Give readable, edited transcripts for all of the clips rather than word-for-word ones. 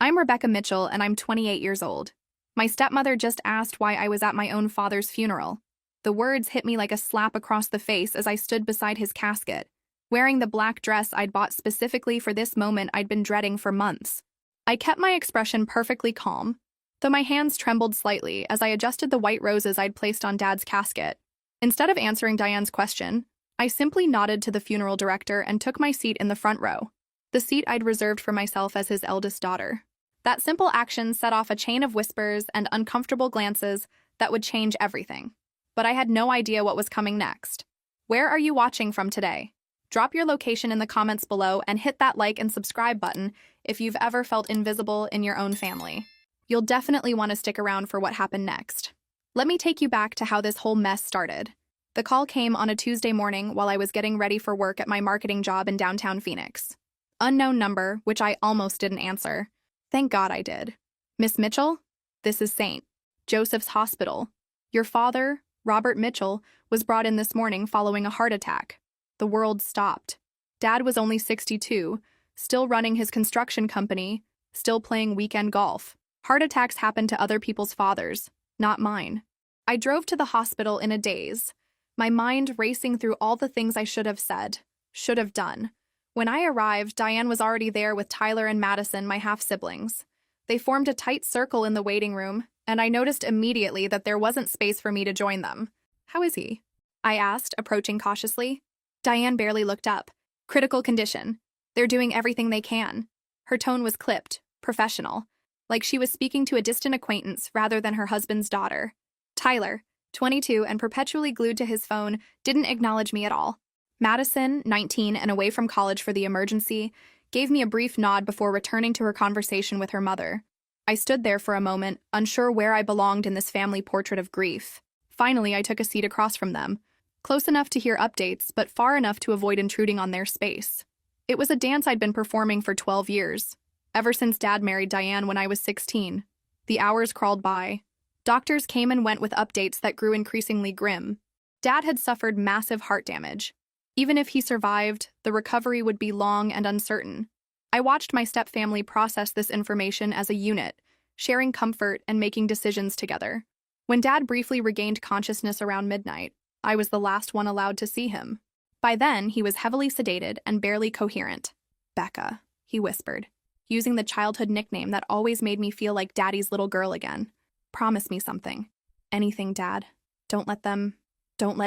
I'm Rebecca Mitchell, and I'm 28 years old. My stepmother just asked why I was at my own father's funeral. The words hit me like a slap across the face as I stood beside his casket, wearing the black dress I'd bought specifically for this moment I'd been dreading for months. I kept my expression perfectly calm, though my hands trembled slightly as I adjusted the white roses I'd placed on Dad's casket. Instead of answering Diane's question, I simply nodded to the funeral director and took my seat in the front row, the seat I'd reserved for myself as his eldest daughter. That simple action set off a chain of whispers and uncomfortable glances that would change everything. But I had no idea what was coming next. Where are you watching from today? Drop your location in the comments below and hit that like and subscribe button if you've ever felt invisible in your own family. You'll definitely want to stick around for what happened next. Let me take you back to how this whole mess started. The call came on a Tuesday morning while I was getting ready for work at my marketing job in downtown Phoenix. Unknown number, which I almost didn't answer. Thank God I did. Miss Mitchell? This is St. Joseph's Hospital. Your father, Robert Mitchell, was brought in this morning following a heart attack. The world stopped. Dad was only 62, still running his construction company, still playing weekend golf. Heart attacks happen to other people's fathers, not mine. I drove to the hospital in a daze, my mind racing through all the things I should have said, should have done. When I arrived, Diane was already there with Tyler and Madison, my half-siblings. They formed a tight circle in the waiting room, and I noticed immediately that there wasn't space for me to join them. How is he? I asked, approaching cautiously. Diane barely looked up. Critical condition. They're doing everything they can. Her tone was clipped, professional, like she was speaking to a distant acquaintance rather than her husband's daughter. Tyler, 22 and perpetually glued to his phone, didn't acknowledge me at all. Madison, 19 and away from college for the emergency, gave me a brief nod before returning to her conversation with her mother. I stood there for a moment, unsure where I belonged in this family portrait of grief. Finally, I took a seat across from them, close enough to hear updates, but far enough to avoid intruding on their space. It was a dance I'd been performing for 12 years, ever since Dad married Diane when I was 16. The hours crawled by. Doctors came and went with updates that grew increasingly grim. Dad had suffered massive heart damage. Even if he survived, the recovery would be long and uncertain. I watched my stepfamily process this information as a unit, sharing comfort and making decisions together. When Dad briefly regained consciousness around midnight, I was the last one allowed to see him. By then, he was heavily sedated and barely coherent. Becca, he whispered, using the childhood nickname that always made me feel like Daddy's little girl again. Promise me something. Anything, Dad. Don't let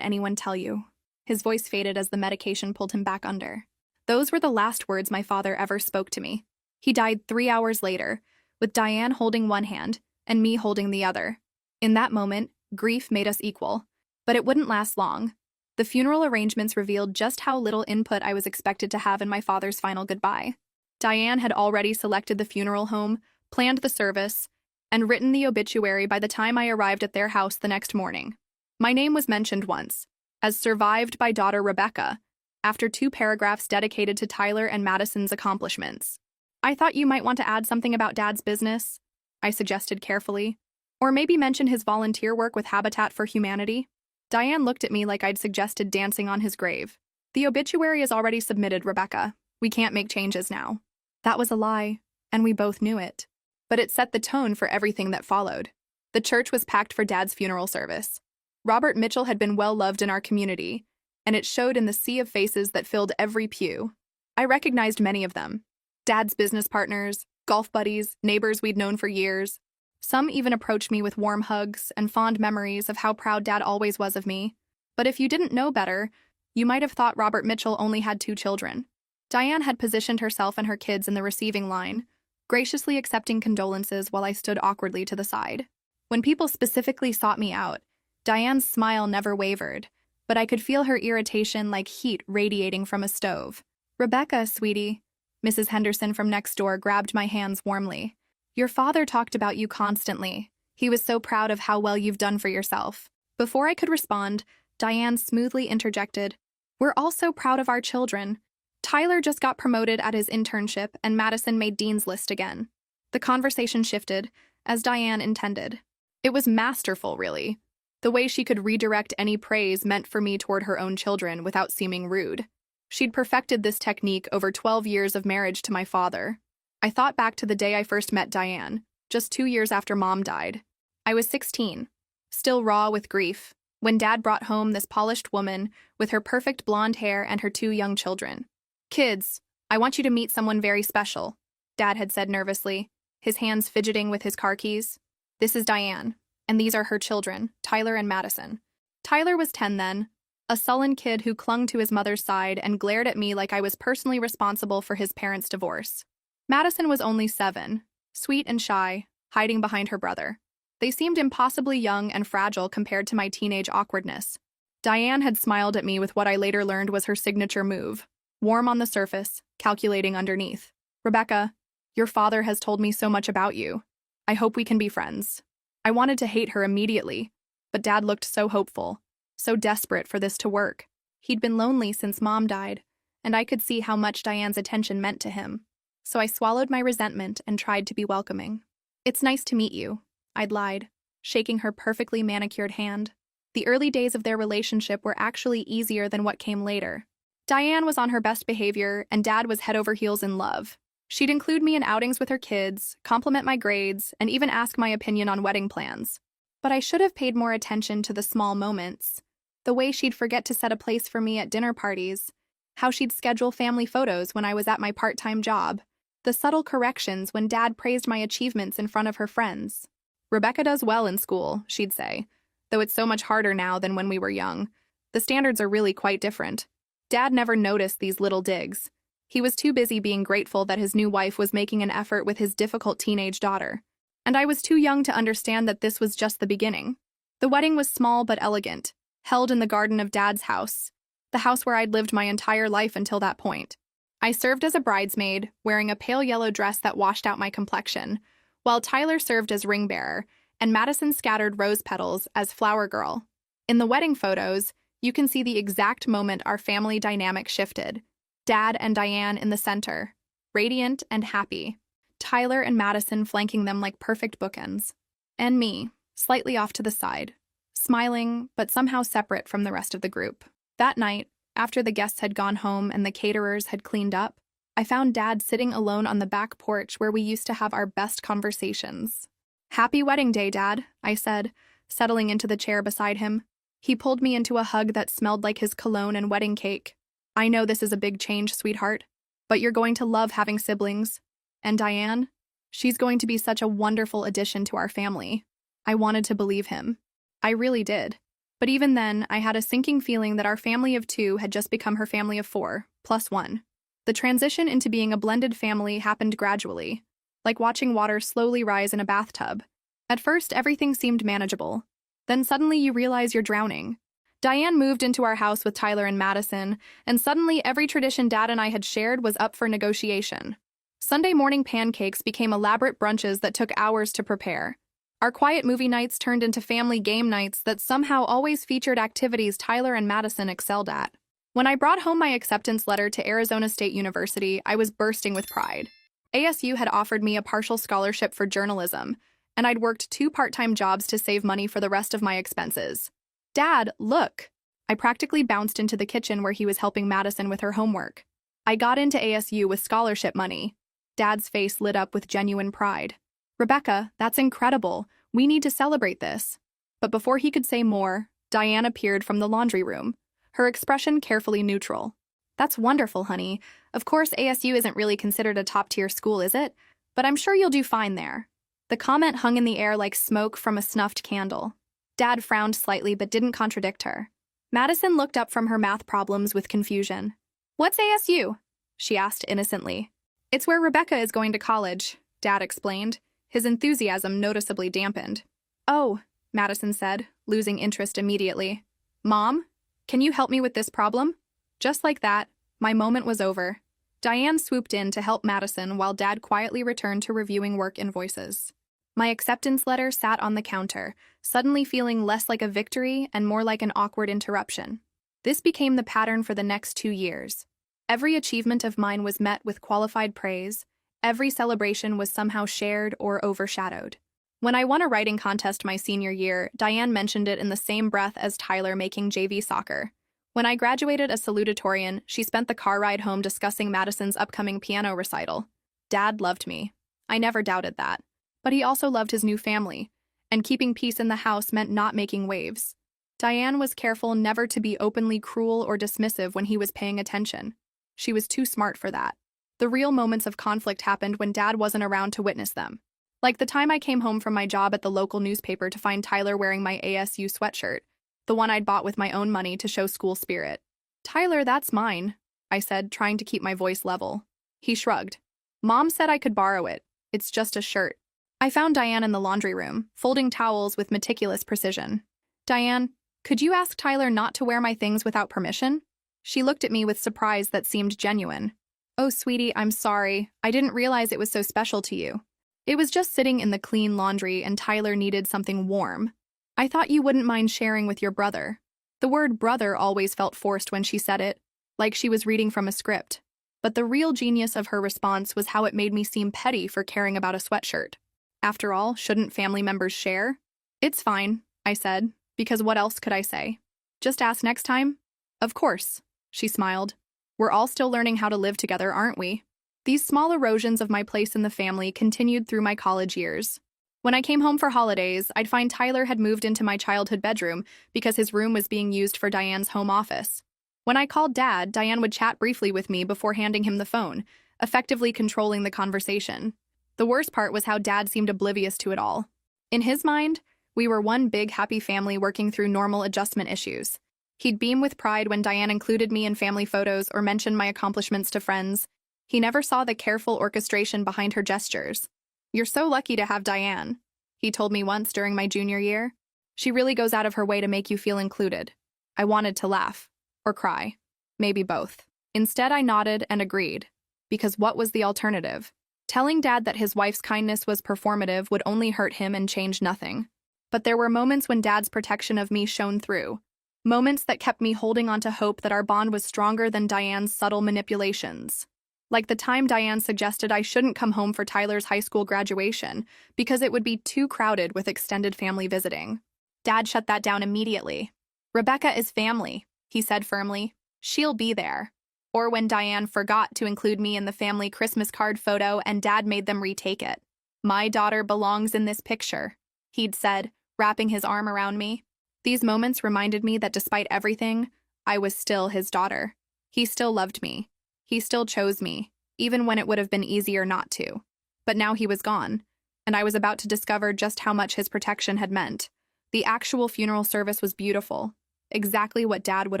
anyone tell you. His voice faded as the medication pulled him back under. Those were the last words my father ever spoke to me. He died 3 hours later, with Diane holding one hand and me holding the other. In that moment, grief made us equal. But it wouldn't last long. The funeral arrangements revealed just how little input I was expected to have in my father's final goodbye. Diane had already selected the funeral home, planned the service, and written the obituary by the time I arrived at their house the next morning. My name was mentioned once, as survived by daughter Rebecca, after 2 paragraphs dedicated to Tyler and Madison's accomplishments. I thought you might want to add something about Dad's business, I suggested carefully, or maybe mention his volunteer work with Habitat for Humanity. Diane looked at me like I'd suggested dancing on his grave. The obituary is already submitted, Rebecca. We can't make changes now. That was a lie, and we both knew it. But it set the tone for everything that followed. The church was packed for Dad's funeral service. Robert Mitchell had been well loved in our community, and it showed in the sea of faces that filled every pew. I recognized many of them. Dad's business partners, golf buddies, neighbors we'd known for years. Some even approached me with warm hugs and fond memories of how proud Dad always was of me. But if you didn't know better, you might have thought Robert Mitchell only had 2 children. Diane had positioned herself and her kids in the receiving line, graciously accepting condolences while I stood awkwardly to the side. When people specifically sought me out, Diane's smile never wavered, but I could feel her irritation like heat radiating from a stove. Rebecca, sweetie, Mrs. Henderson from next door grabbed my hands warmly. Your father talked about you constantly. He was so proud of how well you've done for yourself. Before I could respond, Diane smoothly interjected, We're all so proud of our children. Tyler just got promoted at his internship and Madison made Dean's List again. The conversation shifted, as Diane intended. It was masterful, really. The way she could redirect any praise meant for me toward her own children without seeming rude. She'd perfected this technique over 12 years of marriage to my father. I thought back to the day I first met Diane, just 2 years after Mom died. I was 16, still raw with grief, when Dad brought home this polished woman with her perfect blonde hair and her 2 young children. "Kids, I want you to meet someone very special," Dad had said nervously, his hands fidgeting with his car keys. "This is Diane, and these are her children, Tyler and Madison." Tyler was 10 then, a sullen kid who clung to his mother's side and glared at me like I was personally responsible for his parents' divorce. Madison was only 7, sweet and shy, hiding behind her brother. They seemed impossibly young and fragile compared to my teenage awkwardness. Diane had smiled at me with what I later learned was her signature move, warm on the surface, calculating underneath. "Rebecca, your father has told me so much about you. I hope we can be friends." I wanted to hate her immediately, but Dad looked so hopeful, so desperate for this to work. He'd been lonely since Mom died, and I could see how much Diane's attention meant to him. So I swallowed my resentment and tried to be welcoming. "It's nice to meet you," I'd lied, shaking her perfectly manicured hand. The early days of their relationship were actually easier than what came later. Diane was on her best behavior, and Dad was head over heels in love. She'd include me in outings with her kids, compliment my grades, and even ask my opinion on wedding plans. But I should have paid more attention to the small moments. The way she'd forget to set a place for me at dinner parties, how she'd schedule family photos when I was at my part-time job, the subtle corrections when Dad praised my achievements in front of her friends. "Rebecca does well in school," she'd say, "though it's so much harder now than when we were young. The standards are really quite different." Dad never noticed these little digs. He was too busy being grateful that his new wife was making an effort with his difficult teenage daughter. And I was too young to understand that this was just the beginning. The wedding was small but elegant, held in the garden of Dad's house, the house where I'd lived my entire life until that point. I served as a bridesmaid, wearing a pale yellow dress that washed out my complexion, while Tyler served as ring bearer, and Madison scattered rose petals as flower girl. In the wedding photos, you can see the exact moment our family dynamic shifted. Dad and Diane in the center, radiant and happy. Tyler and Madison flanking them like perfect bookends. And me, slightly off to the side, smiling, but somehow separate from the rest of the group. That night, after the guests had gone home and the caterers had cleaned up, I found Dad sitting alone on the back porch where we used to have our best conversations. "Happy wedding day, Dad," I said, settling into the chair beside him. He pulled me into a hug that smelled like his cologne and wedding cake. "I know this is a big change, sweetheart, but you're going to love having siblings. And Diane? She's going to be such a wonderful addition to our family." I wanted to believe him. I really did. But even then, I had a sinking feeling that our family of 2 had just become her family of 4, plus 1. The transition into being a blended family happened gradually, like watching water slowly rise in a bathtub. At first, everything seemed manageable. Then suddenly you realize you're drowning. Diane moved into our house with Tyler and Madison, and suddenly every tradition Dad and I had shared was up for negotiation. Sunday morning pancakes became elaborate brunches that took hours to prepare. Our quiet movie nights turned into family game nights that somehow always featured activities Tyler and Madison excelled at. When I brought home my acceptance letter to Arizona State University, I was bursting with pride. ASU had offered me a partial scholarship for journalism, and I'd worked 2 part-time jobs to save money for the rest of my expenses. "Dad, look!" I practically bounced into the kitchen where he was helping Madison with her homework. "I got into ASU with scholarship money." Dad's face lit up with genuine pride. "Rebecca, that's incredible. We need to celebrate this." But before he could say more, Diane appeared from the laundry room, her expression carefully neutral. "That's wonderful, honey. Of course, ASU isn't really considered a top-tier school, is it? But I'm sure you'll do fine there." The comment hung in the air like smoke from a snuffed candle. Dad frowned slightly but didn't contradict her. Madison looked up from her math problems with confusion. "What's ASU?" she asked innocently. "It's where Rebecca is going to college," Dad explained, his enthusiasm noticeably dampened. "Oh," Madison said, losing interest immediately. "Mom, can you help me with this problem?" Just like that, my moment was over. Diane swooped in to help Madison while Dad quietly returned to reviewing work invoices. My acceptance letter sat on the counter, suddenly feeling less like a victory and more like an awkward interruption. This became the pattern for the next 2 years. Every achievement of mine was met with qualified praise. Every celebration was somehow shared or overshadowed. When I won a writing contest my senior year, Diane mentioned it in the same breath as Tyler making JV soccer. When I graduated as salutatorian, she spent the car ride home discussing Madison's upcoming piano recital. Dad loved me. I never doubted that. But he also loved his new family, and keeping peace in the house meant not making waves. Diane was careful never to be openly cruel or dismissive when he was paying attention. She was too smart for that. The real moments of conflict happened when Dad wasn't around to witness them. Like the time I came home from my job at the local newspaper to find Tyler wearing my ASU sweatshirt, the one I'd bought with my own money to show school spirit. "Tyler, that's mine," I said, trying to keep my voice level. He shrugged. "Mom said I could borrow it. It's just a shirt." I found Diane in the laundry room, folding towels with meticulous precision. "Diane, could you ask Tyler not to wear my things without permission?" She looked at me with surprise that seemed genuine. "Oh, sweetie, I'm sorry. I didn't realize it was so special to you. It was just sitting in the clean laundry and Tyler needed something warm. I thought you wouldn't mind sharing with your brother." The word brother always felt forced when she said it, like she was reading from a script. But the real genius of her response was how it made me seem petty for caring about a sweatshirt. After all, shouldn't family members share? "It's fine," I said, because what else could I say? "Just ask next time?" "Of course," she smiled. "We're all still learning how to live together, aren't we?" These small erosions of my place in the family continued through my college years. When I came home for holidays, I'd find Tyler had moved into my childhood bedroom because his room was being used for Diane's home office. When I called Dad, Diane would chat briefly with me before handing him the phone, effectively controlling the conversation. The worst part was how Dad seemed oblivious to it all. In his mind, we were one big happy family working through normal adjustment issues. He'd beam with pride when Diane included me in family photos or mentioned my accomplishments to friends. He never saw the careful orchestration behind her gestures. "You're so lucky to have Diane," he told me once during my junior year. "She really goes out of her way to make you feel included." I wanted to laugh. Or cry. Maybe both. Instead, I nodded and agreed. Because what was the alternative? Telling Dad that his wife's kindness was performative would only hurt him and change nothing. But there were moments when Dad's protection of me shone through. Moments that kept me holding on to hope that our bond was stronger than Diane's subtle manipulations. Like the time Diane suggested I shouldn't come home for Tyler's high school graduation because it would be too crowded with extended family visiting. Dad shut that down immediately. "Rebecca is family," he said firmly. "She'll be there." Or when Diane forgot to include me in the family Christmas card photo and Dad made them retake it. "My daughter belongs in this picture," he'd said, wrapping his arm around me. These moments reminded me that despite everything, I was still his daughter. He still loved me. He still chose me, even when it would have been easier not to. But now he was gone, and I was about to discover just how much his protection had meant. The actual funeral service was beautiful. Exactly what Dad would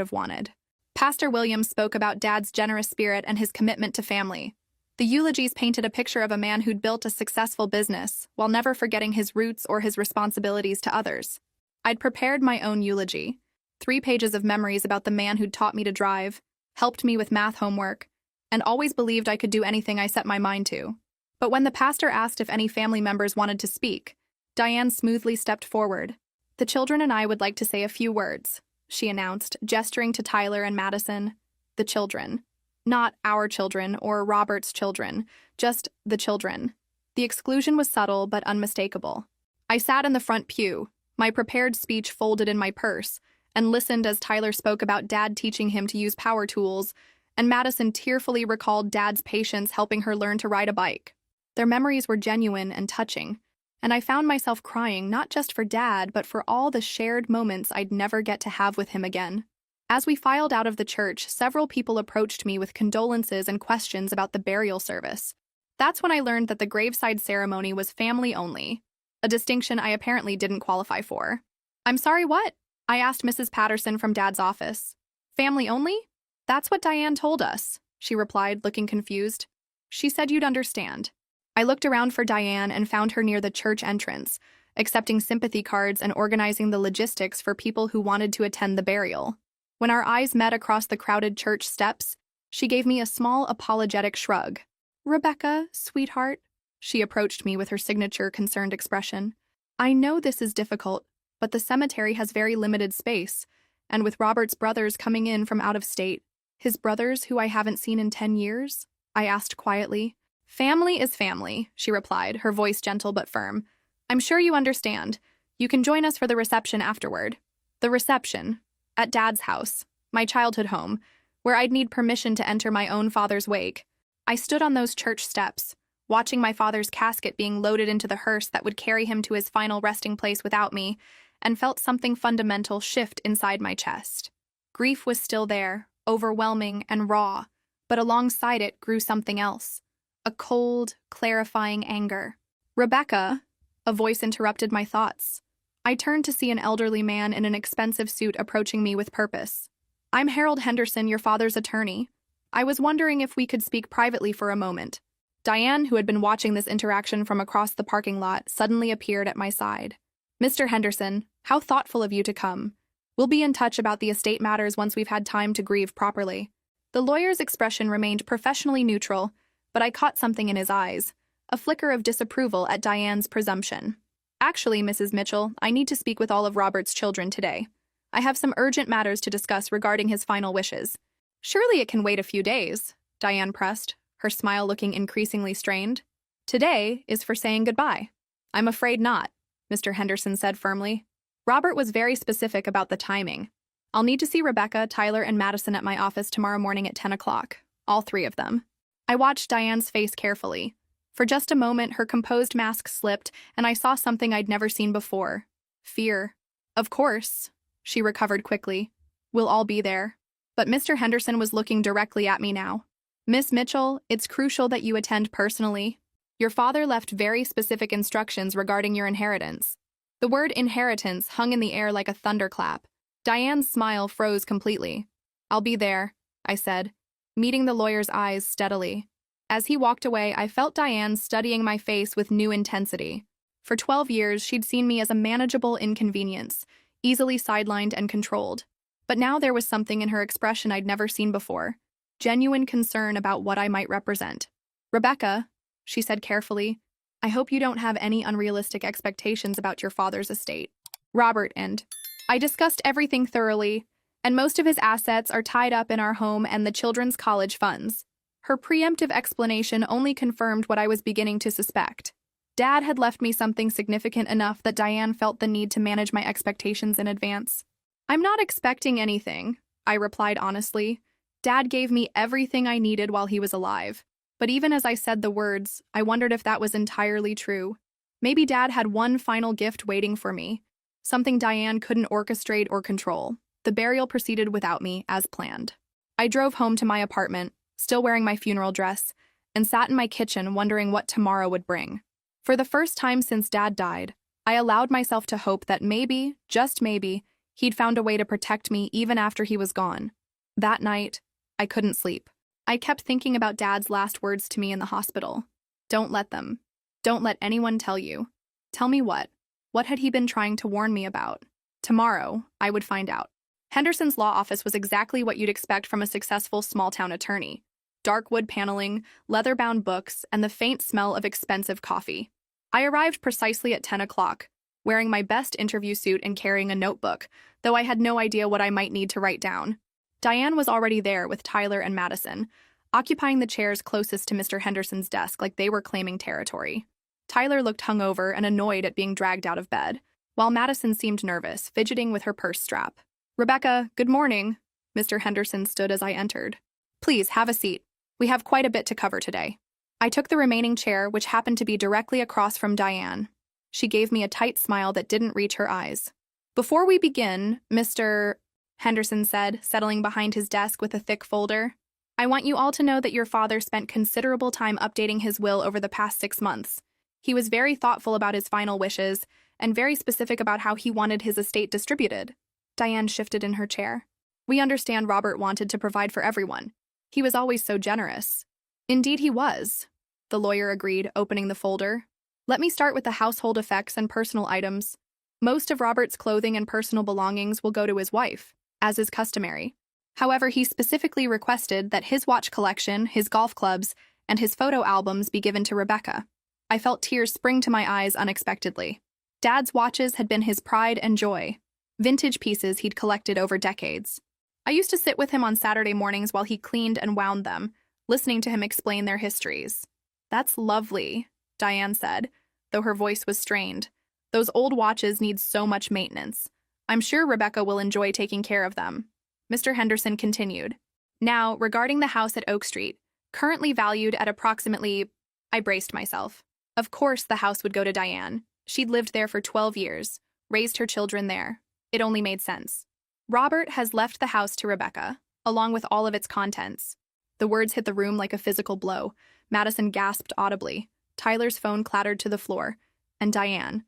have wanted. Pastor Williams spoke about Dad's generous spirit and his commitment to family. The eulogies painted a picture of a man who'd built a successful business while never forgetting his roots or his responsibilities to others. I'd prepared my own eulogy, 3 pages of memories about the man who'd taught me to drive, helped me with math homework, and always believed I could do anything I set my mind to. But when the pastor asked if any family members wanted to speak, Diane smoothly stepped forward. "The children and I would like to say a few words," she announced, gesturing to Tyler and Madison. The children. Not our children or Robert's children, just the children. The exclusion was subtle but unmistakable. I sat in the front pew, my prepared speech folded in my purse, and listened as Tyler spoke about Dad teaching him to use power tools, and Madison tearfully recalled Dad's patience helping her learn to ride a bike. Their memories were genuine and touching, and I found myself crying not just for Dad, but for all the shared moments I'd never get to have with him again. As we filed out of the church, several people approached me with condolences and questions about the burial service. That's when I learned that the graveside ceremony was family only, a distinction I apparently didn't qualify for. "I'm sorry, what?" I asked Mrs. Patterson from Dad's office. "Family only? That's what Diane told us," she replied, looking confused. "She said you'd understand." I looked around for Diane and found her near the church entrance, accepting sympathy cards and organizing the logistics for people who wanted to attend the burial. When our eyes met across the crowded church steps, she gave me a small apologetic shrug. "Rebecca, sweetheart," she approached me with her signature concerned expression. "I know this is difficult, but the cemetery has very limited space, and with Robert's brothers coming in from out of state, his brothers who I haven't seen in 10 years?" I asked quietly. "Family is family," she replied, her voice gentle but firm. "I'm sure you understand. You can join us for the reception afterward." The reception. At Dad's house, my childhood home, where I'd need permission to enter my own father's wake. I stood on those church steps, watching my father's casket being loaded into the hearse that would carry him to his final resting place without me, and felt something fundamental shift inside my chest. Grief was still there, overwhelming and raw, but alongside it grew something else. A cold, clarifying anger. "Rebecca," a voice interrupted my thoughts. I turned to see an elderly man in an expensive suit approaching me with purpose. "I'm Harold Henderson, your father's attorney. I was wondering if we could speak privately for a moment." Diane, who had been watching this interaction from across the parking lot, suddenly appeared at my side. "Mr. Henderson, how thoughtful of you to come. We'll be in touch about the estate matters once we've had time to grieve properly." The lawyer's expression remained professionally neutral, but I caught something in his eyes, a flicker of disapproval at Diane's presumption. "Actually, Mrs. Mitchell, I need to speak with all of Robert's children today. I have some urgent matters to discuss regarding his final wishes." "Surely it can wait a few days," Diane pressed, her smile looking increasingly strained. "Today is for saying goodbye." "I'm afraid not," Mr. Henderson said firmly. "Robert was very specific about the timing. I'll need to see Rebecca, Tyler, and Madison at my office tomorrow morning at 10 o'clock, all three of them." I watched Diane's face carefully. For just a moment, her composed mask slipped, and I saw something I'd never seen before. Fear. "Of course," she recovered quickly. "We'll all be there." But Mr. Henderson was looking directly at me now. "Miss Mitchell, it's crucial that you attend personally. Your father left very specific instructions regarding your inheritance." The word inheritance hung in the air like a thunderclap. Diane's smile froze completely. "I'll be there," I said, meeting the lawyer's eyes steadily. As he walked away, I felt Diane studying my face with new intensity. For 12 years, she'd seen me as a manageable inconvenience, easily sidelined and controlled. But now there was something in her expression I'd never seen before, genuine concern about what I might represent. "Rebecca," she said carefully, "I hope you don't have any unrealistic expectations about your father's estate. Robert and I discussed everything thoroughly, and most of his assets are tied up in our home and the children's college funds." Her preemptive explanation only confirmed what I was beginning to suspect. Dad had left me something significant enough that Diane felt the need to manage my expectations in advance. "I'm not expecting anything," I replied honestly. "Dad gave me everything I needed while he was alive." But even as I said the words, I wondered if that was entirely true. Maybe Dad had one final gift waiting for me, something Diane couldn't orchestrate or control. The burial proceeded without me, as planned. I drove home to my apartment, still wearing my funeral dress, and sat in my kitchen wondering what tomorrow would bring. For the first time since Dad died, I allowed myself to hope that maybe, just maybe, he'd found a way to protect me even after he was gone. That night, I couldn't sleep. I kept thinking about Dad's last words to me in the hospital. "Don't let them. Don't let anyone tell you." Tell me what? What had he been trying to warn me about? Tomorrow, I would find out. Henderson's law office was exactly what you'd expect from a successful small-town attorney. Dark wood paneling, leather-bound books, and the faint smell of expensive coffee. I arrived precisely at 10 o'clock, wearing my best interview suit and carrying a notebook, though I had no idea what I might need to write down. Diane was already there with Tyler and Madison, occupying the chairs closest to Mr. Henderson's desk like they were claiming territory. Tyler looked hungover and annoyed at being dragged out of bed, while Madison seemed nervous, fidgeting with her purse strap. "Rebecca, good morning." Mr. Henderson stood as I entered. "Please, have a seat. We have quite a bit to cover today." I took the remaining chair, which happened to be directly across from Diane. She gave me a tight smile that didn't reach her eyes. "Before we begin, Mr. Henderson said, settling behind his desk with a thick folder, "I want you all to know that your father spent considerable time updating his will over the past 6 months. He was very thoughtful about his final wishes and very specific about how he wanted his estate distributed." Diane shifted in her chair. "We understand Robert wanted to provide for everyone. He was always so generous." "Indeed he was," the lawyer agreed, opening the folder. "Let me start with the household effects and personal items. Most of Robert's clothing and personal belongings will go to his wife, as is customary. However, he specifically requested that his watch collection, his golf clubs, and his photo albums be given to Rebecca." I felt tears spring to my eyes unexpectedly. Dad's watches had been his pride and joy, vintage pieces he'd collected over decades. I used to sit with him on Saturday mornings while he cleaned and wound them, listening to him explain their histories. "That's lovely," Diane said, though her voice was strained. "Those old watches need so much maintenance. I'm sure Rebecca will enjoy taking care of them." Mr. Henderson continued. "Now, regarding the house at Oak Street, currently valued at approximately I braced myself. Of course the house would go to Diane. She'd lived there for 12 years, raised her children there. It only made sense. Robert has left the house to Rebecca, along with all of its contents. The words hit the room like a physical blow. Madison gasped audibly. Tyler's phone clattered to the floor. And Diane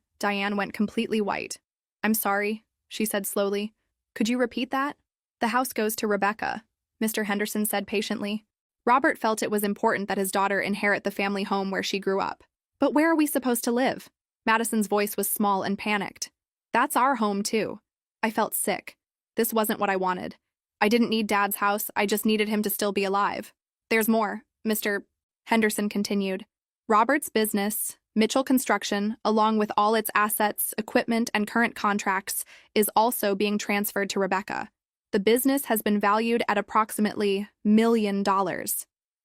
went completely white. I'm sorry, she said slowly. Could you repeat that? The house goes to Rebecca, Mr. Henderson said patiently. Robert felt it was important that his daughter inherit the family home where she grew up. But where are we supposed to live? Madison's voice was small and panicked. That's our home, too. I felt sick. This wasn't what I wanted. I didn't need Dad's house, I just needed him to still be alive. There's more, Mr. Henderson continued. Robert's business, Mitchell Construction, along with all its assets, equipment, and current contracts, is also being transferred to Rebecca. The business has been valued at approximately $1 million.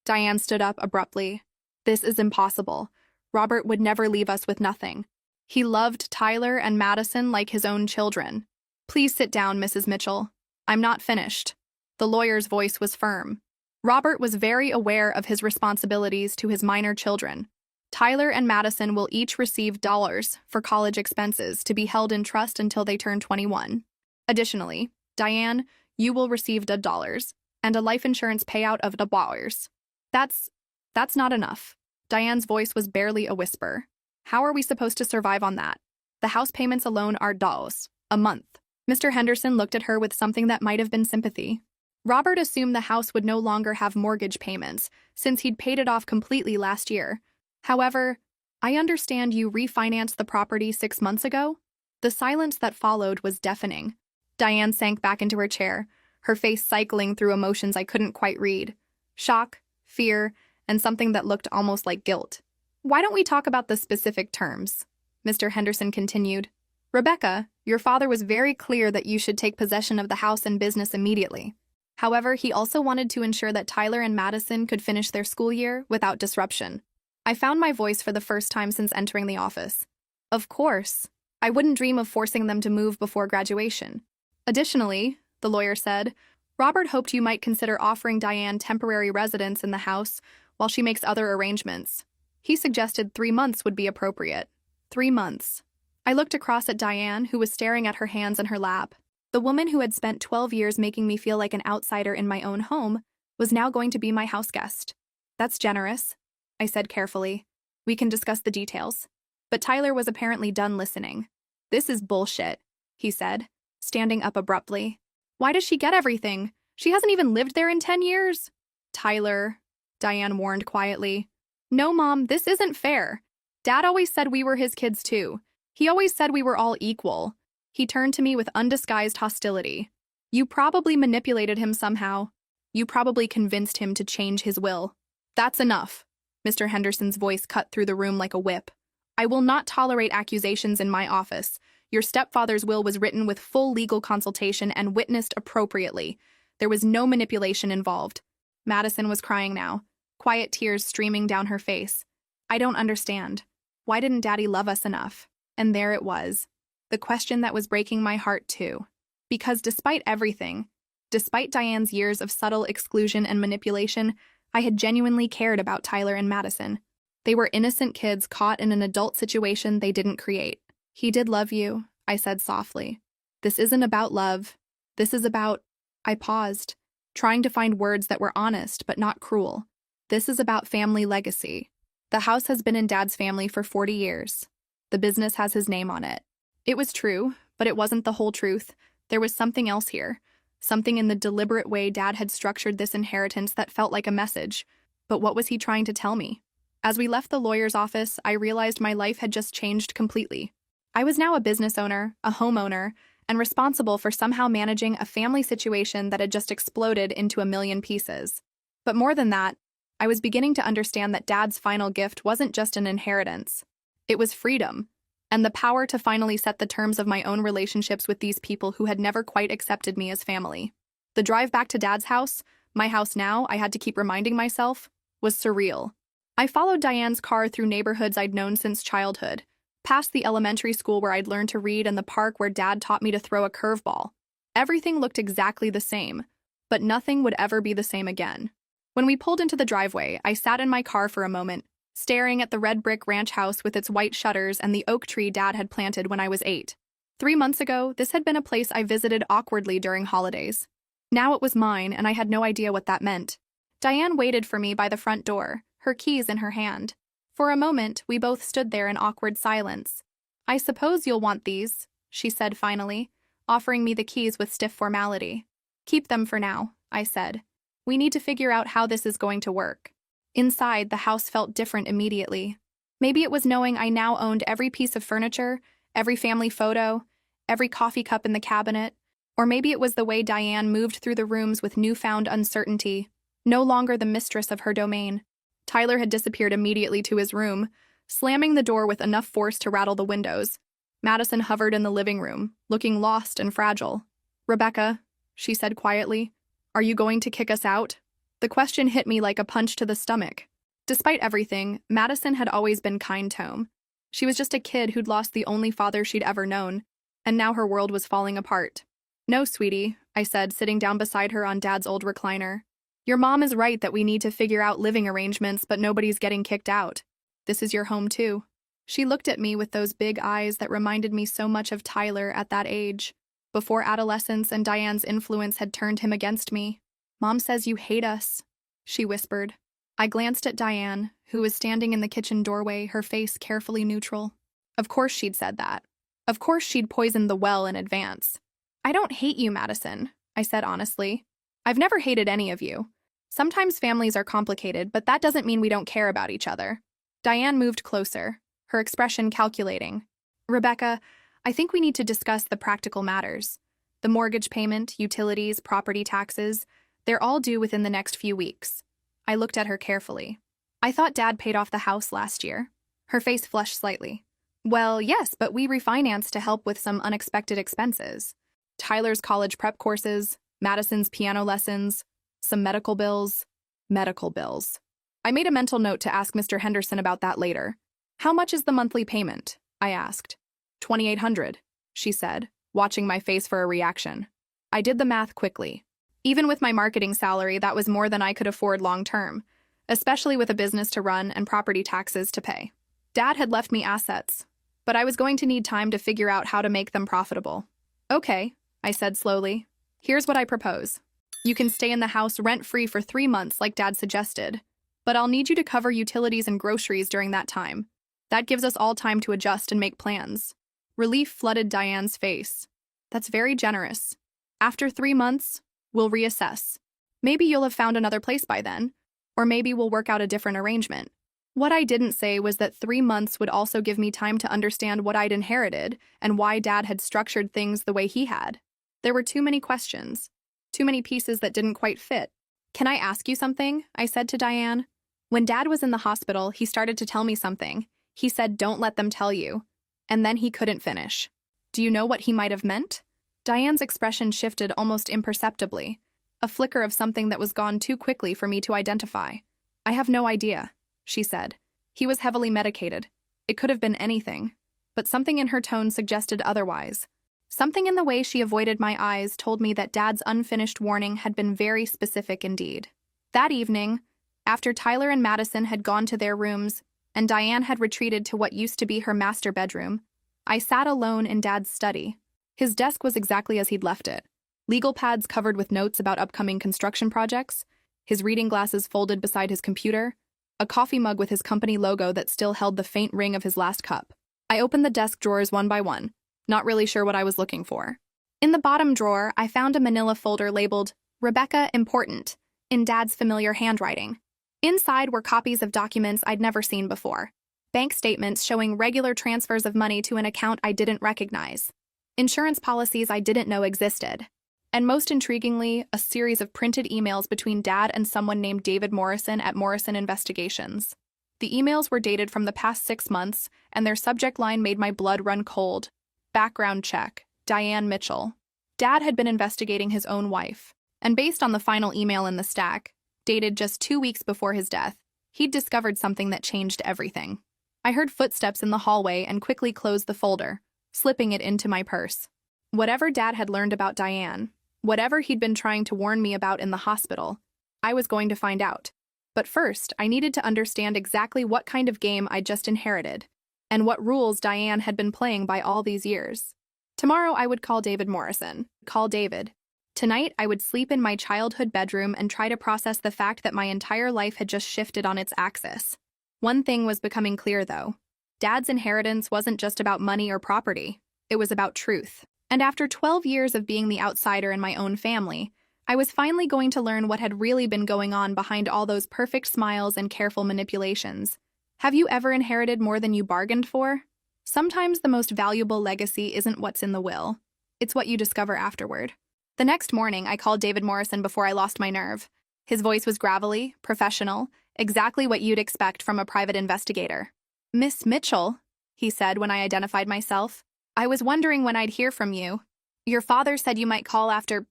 Diane stood up abruptly. This is impossible. Robert would never leave us with nothing. He loved Tyler and Madison like his own children. Please sit down, Mrs. Mitchell. I'm not finished. The lawyer's voice was firm. Robert was very aware of his responsibilities to his minor children. Tyler and Madison will each receive dollars for college expenses to be held in trust until they turn 21. Additionally, Diane, you will receive $dollars and a life insurance payout of $. That's not enough. Diane's voice was barely a whisper. How are we supposed to survive on that? The house payments alone are $, a month. Mr. Henderson looked at her with something that might have been sympathy. Robert assumed the house would no longer have mortgage payments, since he'd paid it off completely last year. However, I understand you refinanced the property 6 months ago? The silence that followed was deafening. Diane sank back into her chair, her face cycling through emotions I couldn't quite read. Shock, fear, and something that looked almost like guilt. Why don't we talk about the specific terms? Mr. Henderson continued. Rebecca, your father was very clear that you should take possession of the house and business immediately. However, he also wanted to ensure that Tyler and Madison could finish their school year without disruption. I found my voice for the first time since entering the office. Of course, I wouldn't dream of forcing them to move before graduation. Additionally, the lawyer said, Robert hoped you might consider offering Diane temporary residence in the house while she makes other arrangements. He suggested 3 months would be appropriate. 3 months. I looked across at Diane, who was staring at her hands in her lap. The woman who had spent 12 years making me feel like an outsider in my own home was now going to be my house guest. That's generous, I said carefully. We can discuss the details. But Tyler was apparently done listening. This is bullshit, he said, standing up abruptly. Why does she get everything? She hasn't even lived there in 10 years. Tyler, Diane warned quietly. No, Mom, this isn't fair. Dad always said we were his kids too. He always said we were all equal. He turned to me with undisguised hostility. You probably manipulated him somehow. You probably convinced him to change his will. That's enough. Mr. Henderson's voice cut through the room like a whip. I will not tolerate accusations in my office. Your stepfather's will was written with full legal consultation and witnessed appropriately. There was no manipulation involved. Madison was crying now, quiet tears streaming down her face. I don't understand. Why didn't Daddy love us enough? And there it was. The question that was breaking my heart too. Because despite everything, despite Diane's years of subtle exclusion and manipulation, I had genuinely cared about Tyler and Madison. They were innocent kids caught in an adult situation they didn't create. He did love you, I said softly. This isn't about love. This is about... I paused, trying to find words that were honest but not cruel. This is about family legacy. The house has been in Dad's family for 40 years. The business has his name on it. It was true, but it wasn't the whole truth. There was something else here. Something in the deliberate way Dad had structured this inheritance that felt like a message. But what was he trying to tell me? As we left the lawyer's office, I realized my life had just changed completely. I was now a business owner, a homeowner, and responsible for somehow managing a family situation that had just exploded into a million pieces. But more than that, I was beginning to understand that Dad's final gift wasn't just an inheritance. It was freedom, and the power to finally set the terms of my own relationships with these people who had never quite accepted me as family. The drive back to Dad's house, my house now, I had to keep reminding myself, was surreal. I followed Diane's car through neighborhoods I'd known since childhood, past the elementary school where I'd learned to read and the park where Dad taught me to throw a curveball. Everything looked exactly the same, but nothing would ever be the same again. When we pulled into the driveway, I sat in my car for a moment, staring at the red brick ranch house with its white shutters and the oak tree Dad had planted when I was 8. 3 months ago, this had been a place I visited awkwardly during holidays. Now it was mine, and I had no idea what that meant. Diane waited for me by the front door, her keys in her hand. For a moment, we both stood there in awkward silence. "I suppose you'll want these," she said finally, offering me the keys with stiff formality. "Keep them for now," I said. "We need to figure out how this is going to work." Inside, the house felt different immediately. Maybe it was knowing I now owned every piece of furniture, every family photo, every coffee cup in the cabinet, or maybe it was the way Diane moved through the rooms with newfound uncertainty, no longer the mistress of her domain. Tyler had disappeared immediately to his room, slamming the door with enough force to rattle the windows. Madison hovered in the living room, looking lost and fragile. "Rebecca," she said quietly, "are you going to kick us out?" The question hit me like a punch to the stomach. Despite everything, Madison had always been kind to him. She was just a kid who'd lost the only father she'd ever known, and now her world was falling apart. "No, sweetie," I said, sitting down beside her on Dad's old recliner. "Your mom is right that we need to figure out living arrangements, but nobody's getting kicked out. This is your home, too." She looked at me with those big eyes that reminded me so much of Tyler at that age, before adolescence and Diane's influence had turned him against me. "Mom says you hate us," she whispered. I glanced at Diane, who was standing in the kitchen doorway, her face carefully neutral. Of course she'd said that. Of course she'd poisoned the well in advance. "I don't hate you, Madison," I said honestly. "I've never hated any of you. Sometimes families are complicated, but that doesn't mean we don't care about each other." Diane moved closer, her expression calculating. "Rebecca, I think we need to discuss the practical matters. The mortgage payment, utilities, property taxes, they're all due within the next few weeks." I looked at her carefully. "I thought Dad paid off the house last year." Her face flushed slightly. "Well, yes, but we refinanced to help with some unexpected expenses. Tyler's college prep courses, Madison's piano lessons, some medical bills. Medical bills. I made a mental note to ask Mr. Henderson about that later. "How much is the monthly payment?" I asked. $2,800, she said, watching my face for a reaction. I did the math quickly. Even with my marketing salary, that was more than I could afford long-term, especially with a business to run and property taxes to pay. Dad had left me assets, but I was going to need time to figure out how to make them profitable. "Okay," I said slowly. "Here's what I propose. You can stay in the house rent-free for 3 months like Dad suggested, but I'll need you to cover utilities and groceries during that time. That gives us all time to adjust and make plans." Relief flooded Diane's face. "That's very generous. After 3 months, we'll reassess. Maybe you'll have found another place by then, or maybe we'll work out a different arrangement." What I didn't say was that 3 months would also give me time to understand what I'd inherited and why Dad had structured things the way he had. There were too many questions, too many pieces that didn't quite fit. "Can I ask you something?" I said to Diane. "When Dad was in the hospital, he started to tell me something. He said, 'Don't let them tell you.' And then he couldn't finish. Do you know what he might have meant?" Diane's expression shifted almost imperceptibly, a flicker of something that was gone too quickly for me to identify. "I have no idea," she said. "He was heavily medicated. It could have been anything." But something in her tone suggested otherwise. Something in the way she avoided my eyes told me that Dad's unfinished warning had been very specific indeed. That evening, after Tyler and Madison had gone to their rooms and Diane had retreated to what used to be her master bedroom, I sat alone in Dad's study. His desk was exactly as he'd left it. Legal pads covered with notes about upcoming construction projects, his reading glasses folded beside his computer, a coffee mug with his company logo that still held the faint ring of his last cup. I opened the desk drawers one by one, not really sure what I was looking for. In the bottom drawer, I found a manila folder labeled "Rebecca Important" in Dad's familiar handwriting. Inside were copies of documents I'd never seen before. Bank statements showing regular transfers of money to an account I didn't recognize. Insurance policies I didn't know existed. And most intriguingly, a series of printed emails between Dad and someone named David Morrison at Morrison Investigations. The emails were dated from the past 6 months, and their subject line made my blood run cold. Background check, Diane Mitchell. Dad had been investigating his own wife, and based on the final email in the stack, dated just 2 weeks before his death, he'd discovered something that changed everything. I heard footsteps in the hallway and quickly closed the folder, slipping it into my purse. Whatever Dad had learned about Diane, whatever he'd been trying to warn me about in the hospital, I was going to find out. But first, I needed to understand exactly what kind of game I'd just inherited, and what rules Diane had been playing by all these years. Tomorrow I would call David Morrison. Call David. Tonight I would sleep in my childhood bedroom and try to process the fact that my entire life had just shifted on its axis. One thing was becoming clear, though. Dad's inheritance wasn't just about money or property. It was about truth. And after 12 years of being the outsider in my own family, I was finally going to learn what had really been going on behind all those perfect smiles and careful manipulations. Have you ever inherited more than you bargained for? Sometimes the most valuable legacy isn't what's in the will. It's what you discover afterward. The next morning, I called David Morrison before I lost my nerve. His voice was gravelly, professional, exactly what you'd expect from a private investigator. "Miss Mitchell," he said when I identified myself, "I was wondering when I'd hear from you. Your father said you might call after,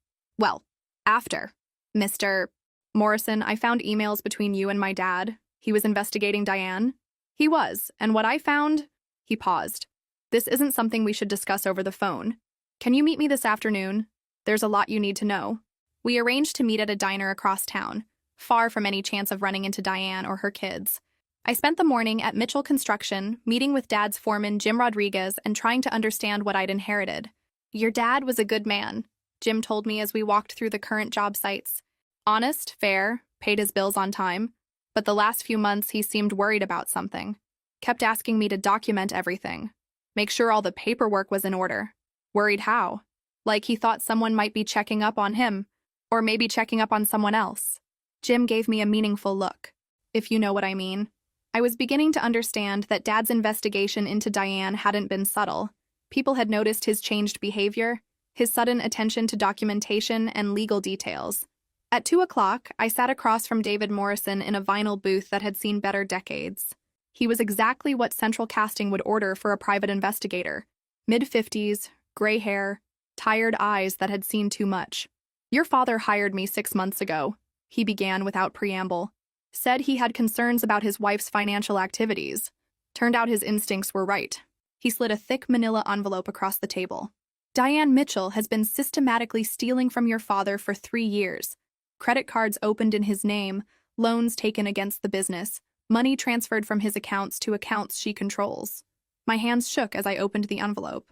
Mr. Morrison, I found emails between you and my dad. He was investigating Diane." "He was, and what I found—" He paused. "This isn't something we should discuss over the phone. Can you meet me this afternoon? There's a lot you need to know." We arranged to meet at a diner across town, far from any chance of running into Diane or her kids. I spent the morning at Mitchell Construction, meeting with Dad's foreman, Jim Rodriguez, and trying to understand what I'd inherited. "Your dad was a good man," Jim told me as we walked through the current job sites. "Honest, fair, paid his bills on time. But the last few months he seemed worried about something. Kept asking me to document everything. Make sure all the paperwork was in order. Worried how? Like he thought someone might be checking up on him, or maybe checking up on someone else." Jim gave me a meaningful look, if you know what I mean. I was beginning to understand that Dad's investigation into Diane hadn't been subtle. People had noticed his changed behavior, his sudden attention to documentation and legal details. At 2 o'clock, I sat across from David Morrison in a vinyl booth that had seen better decades. He was exactly what Central Casting would order for a private investigator. Mid-50s, gray hair, tired eyes that had seen too much. "Your father hired me 6 months ago," he began without preamble. "Said he had concerns about his wife's financial activities. Turned out his instincts were right." He slid a thick manila envelope across the table. "Diane Mitchell has been systematically stealing from your father for 3 years. Credit cards opened in his name, loans taken against the business, money transferred from his accounts to accounts she controls." My hands shook as I opened the envelope.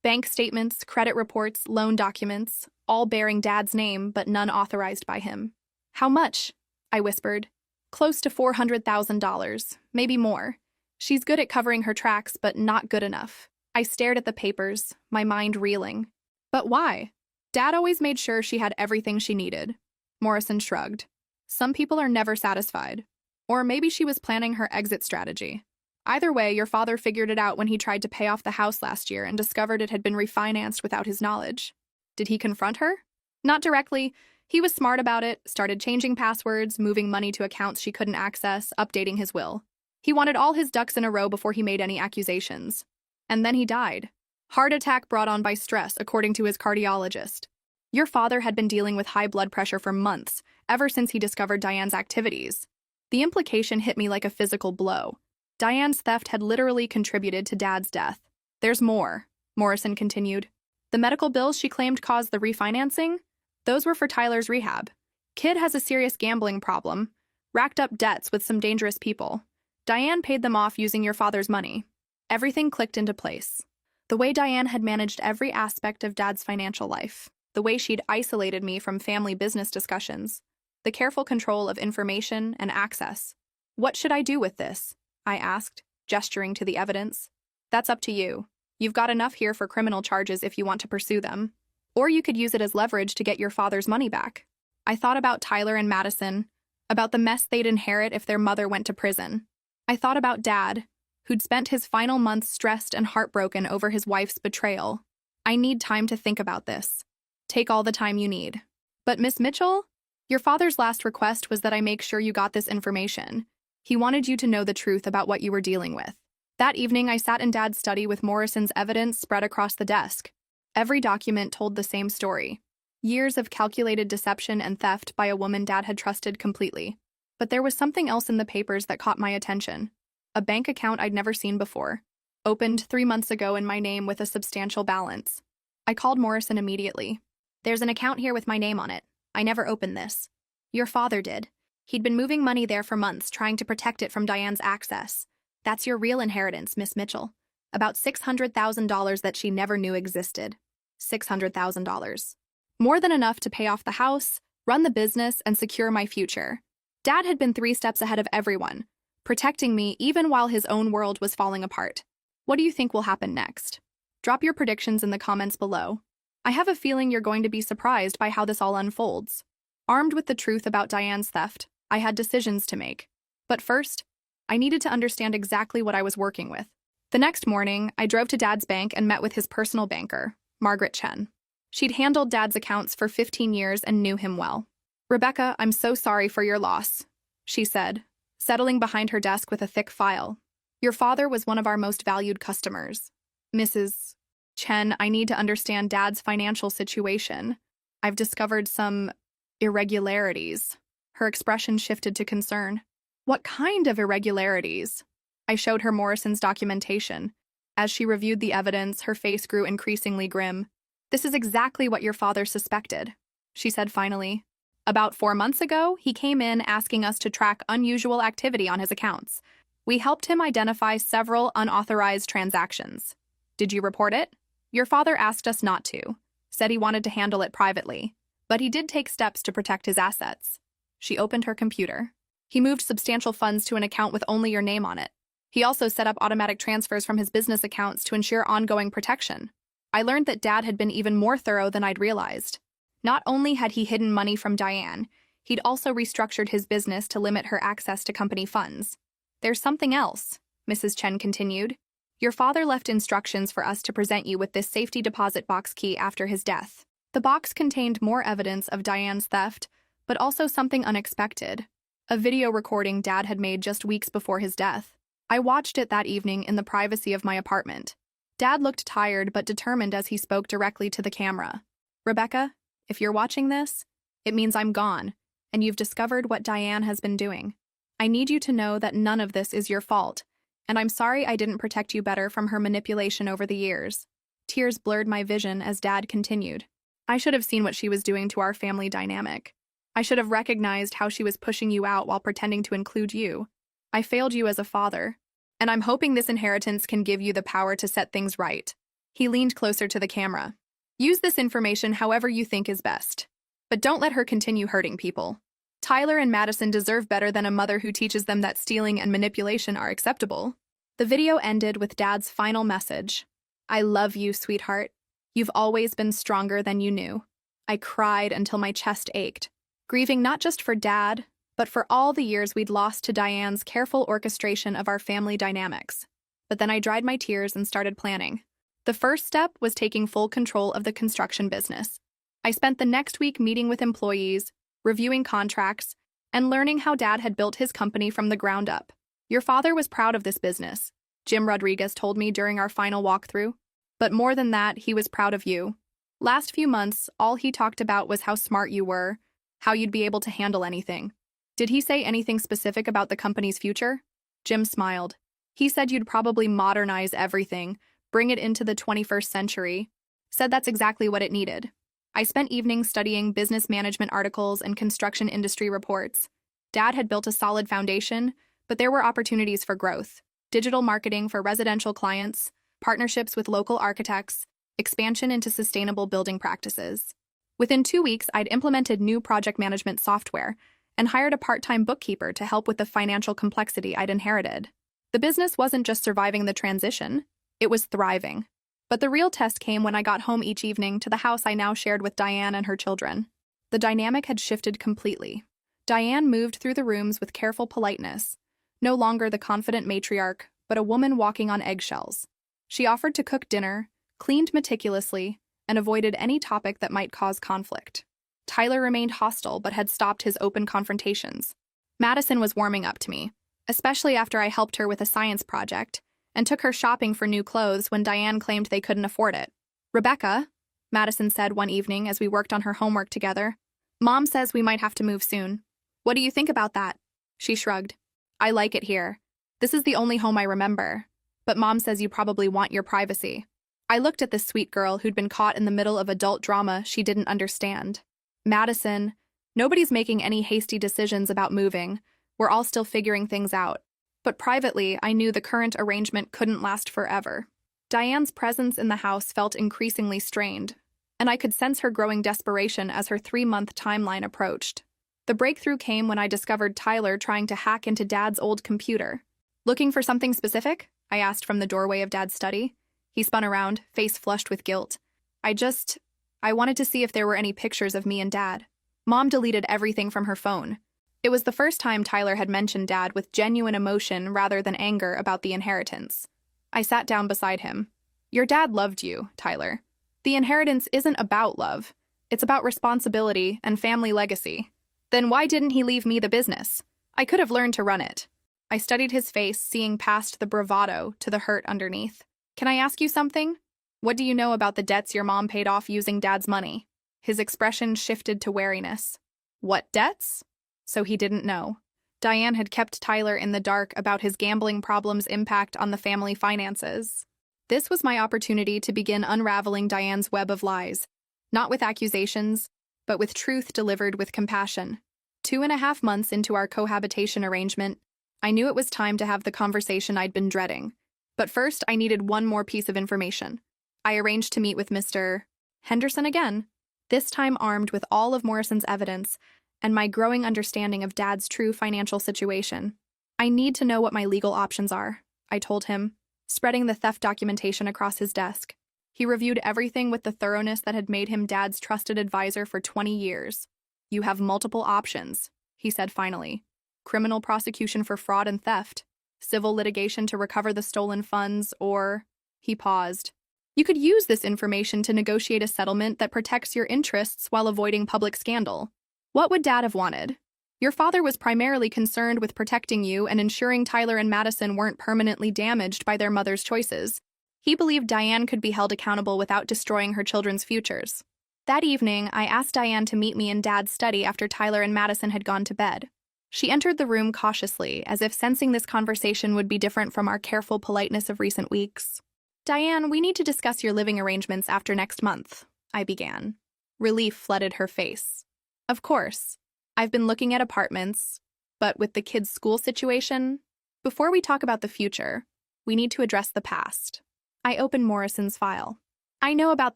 Bank statements, credit reports, loan documents, all bearing Dad's name but none authorized by him. "How much?" I whispered. "Close to $400,000, maybe more. She's good at covering her tracks, but not good enough." I stared at the papers, my mind reeling. "But why? Dad always made sure she had everything she needed." Morrison shrugged. "Some people are never satisfied. Or maybe she was planning her exit strategy. Either way, your father figured it out when he tried to pay off the house last year and discovered it had been refinanced without his knowledge." "Did he confront her?" "Not directly. He was smart about it, started changing passwords, moving money to accounts she couldn't access, updating his will. He wanted all his ducks in a row before he made any accusations. And then he died. Heart attack brought on by stress, according to his cardiologist. Your father had been dealing with high blood pressure for months, ever since he discovered Diane's activities. The implication hit me like a physical blow. Diane's theft had literally contributed to Dad's death. "There's more," Morrison continued. "The medical bills she claimed caused the refinancing? Those were for Tyler's rehab. Kid has a serious gambling problem, racked up debts with some dangerous people. Diane paid them off using your father's money." Everything clicked into place. The way Diane had managed every aspect of Dad's financial life, the way she'd isolated me from family business discussions, the careful control of information and access. "What should I do with this?" I asked, gesturing to the evidence. "That's up to you. You've got enough here for criminal charges if you want to pursue them. Or you could use it as leverage to get your father's money back." I thought about Tyler and Madison, about the mess they'd inherit if their mother went to prison. I thought about Dad, who'd spent his final months stressed and heartbroken over his wife's betrayal. "I need time to think about this." "Take all the time you need." "But Miss Mitchell, your father's last request was that I make sure you got this information. He wanted you to know the truth about what you were dealing with." That evening, I sat in Dad's study with Morrison's evidence spread across the desk. Every document told the same story. Years of calculated deception and theft by a woman Dad had trusted completely. But there was something else in the papers that caught my attention. A bank account I'd never seen before, opened 3 months ago in my name with a substantial balance. I called Morrison immediately. "There's an account here with my name on it. I never opened this." "Your father did. He'd been moving money there for months, trying to protect it from Diane's access. That's your real inheritance, Miss Mitchell. About $600,000 that she never knew existed. $600,000. More than enough to pay off the house, run the business, and secure my future. Dad had been 3 steps ahead of everyone, protecting me even while his own world was falling apart. What do you think will happen next? Drop your predictions in the comments below. I have a feeling you're going to be surprised by how this all unfolds. Armed with the truth about Diane's theft, I had decisions to make. But first, I needed to understand exactly what I was working with. The next morning, I drove to Dad's bank and met with his personal banker, Margaret Chen. She'd handled Dad's accounts for 15 years and knew him well. "Rebecca, I'm so sorry for your loss," she said, settling behind her desk with a thick file. "Your father was one of our most valued customers. Mrs. Chen, I need to understand Dad's financial situation. I've discovered some irregularities." Her expression shifted to concern. "What kind of irregularities?" I showed her Morrison's documentation. As she reviewed the evidence, her face grew increasingly grim. "This is exactly what your father suspected," she said finally. "About 4 months ago, he came in asking us to track unusual activity on his accounts. We helped him identify several unauthorized transactions. Did you report it? Your father asked us not to, said he wanted to handle it privately, but he did take steps to protect his assets." She opened her computer. "He moved substantial funds to an account with only your name on it. He also set up automatic transfers from his business accounts to ensure ongoing protection. I learned that Dad had been even more thorough than I'd realized. Not only had he hidden money from Diane, he'd also restructured his business to limit her access to company funds. There's something else," Mrs. Chen continued. "Your father left instructions for us to present you with this safety deposit box key after his death. The box contained more evidence of Diane's theft, but also something unexpected. A video recording Dad had made just weeks before his death. I watched it that evening in the privacy of my apartment. Dad looked tired but determined as he spoke directly to the camera. Rebecca, if you're watching this, it means I'm gone, and you've discovered what Diane has been doing. I need you to know that none of this is your fault, and I'm sorry I didn't protect you better from her manipulation over the years." Tears blurred my vision as Dad continued. "I should have seen what she was doing to our family dynamic. I should have recognized how she was pushing you out while pretending to include you. I failed you as a father, and I'm hoping this inheritance can give you the power to set things right." He leaned closer to the camera. "Use this information however you think is best, but don't let her continue hurting people. Tyler and Madison deserve better than a mother who teaches them that stealing and manipulation are acceptable." The video ended with Dad's final message. "I love you, sweetheart. You've always been stronger than you knew." I cried until my chest ached, grieving not just for Dad, but for all the years we'd lost to Diane's careful orchestration of our family dynamics. But then I dried my tears and started planning. The first step was taking full control of the construction business. I spent the next week meeting with employees, reviewing contracts, and learning how Dad had built his company from the ground up. "Your father was proud of this business," Jim Rodriguez told me during our final walkthrough. "But more than that, he was proud of you. Last few months, all he talked about was how smart you were, how you'd be able to handle anything." "Did he say anything specific about the company's future?" Jim smiled. "He said you'd probably modernize everything, bring it into the 21st century. Said that's exactly what it needed." I spent evenings studying business management articles and construction industry reports. Dad had built a solid foundation, but there were opportunities for growth. Digital marketing for residential clients, partnerships with local architects, expansion into sustainable building practices. Within 2 weeks, I'd implemented new project management software and hired a part-time bookkeeper to help with the financial complexity I'd inherited. The business wasn't just surviving the transition, it was thriving. But the real test came when I got home each evening to the house I now shared with Diane and her children. The dynamic had shifted completely. Diane moved through the rooms with careful politeness, no longer the confident matriarch, but a woman walking on eggshells. She offered to cook dinner, cleaned meticulously, and avoided any topic that might cause conflict. Tyler remained hostile but had stopped his open confrontations. Madison was warming up to me, especially after I helped her with a science project and took her shopping for new clothes when Diane claimed they couldn't afford it. "Rebecca," Madison said one evening as we worked on her homework together, "Mom says we might have to move soon. What do you think about that?" She shrugged. "I like it here. This is the only home I remember, but Mom says you probably want your privacy." I looked at this sweet girl who'd been caught in the middle of adult drama she didn't understand. "Madison, Nobody's making any hasty decisions about moving. We're all still figuring things out. But privately, I knew the current arrangement couldn't last forever. Diane's presence in the house felt increasingly strained, and I could sense her growing desperation as her 3-month timeline approached. The breakthrough came when I discovered Tyler trying to hack into Dad's old computer. "Looking for something specific?" I asked from the doorway of Dad's study. He spun around, face flushed with guilt. I wanted to see if there were any pictures of me and Dad. Mom deleted everything from her phone. It was the first time Tyler had mentioned Dad with genuine emotion rather than anger about the inheritance. I sat down beside him. "Your dad loved you, Tyler. The inheritance isn't about love. It's about responsibility and family legacy. Then why didn't he leave me the business? I could have learned to run it." I studied his face, seeing past the bravado to the hurt underneath. "Can I ask you something? What do you know about the debts your mom paid off using Dad's money?" His expression shifted to wariness. "What debts?" So he didn't know. Diane had kept Tyler in the dark about his gambling problem's impact on the family finances. This was my opportunity to begin unraveling Diane's web of lies, not with accusations, but with truth delivered with compassion. 2.5 months into our cohabitation arrangement, I knew it was time to have the conversation I'd been dreading. But first, I needed one more piece of information. I arranged to meet with Mr. Henderson again, this time armed with all of Morrison's evidence and my growing understanding of Dad's true financial situation. "I need to know what my legal options are," I told him, spreading the theft documentation across his desk. He reviewed everything with the thoroughness that had made him Dad's trusted advisor for 20 years. "You have multiple options," he said finally. "Criminal prosecution for fraud and theft, civil litigation to recover the stolen funds, or..." He paused. "You could use this information to negotiate a settlement that protects your interests while avoiding public scandal. What would Dad have wanted? Your father was primarily concerned with protecting you and ensuring Tyler and Madison weren't permanently damaged by their mother's choices. He believed Diane could be held accountable without destroying her children's futures." That evening, I asked Diane to meet me in Dad's study after Tyler and Madison had gone to bed. She entered the room cautiously, as if sensing this conversation would be different from our careful politeness of recent weeks. "Diane, we need to discuss your living arrangements after next month," I began. Relief flooded her face. "Of course. I've been looking at apartments, but with the kids' school situation, before we talk about the future, we need to address the past." I opened Morrison's file. "I know about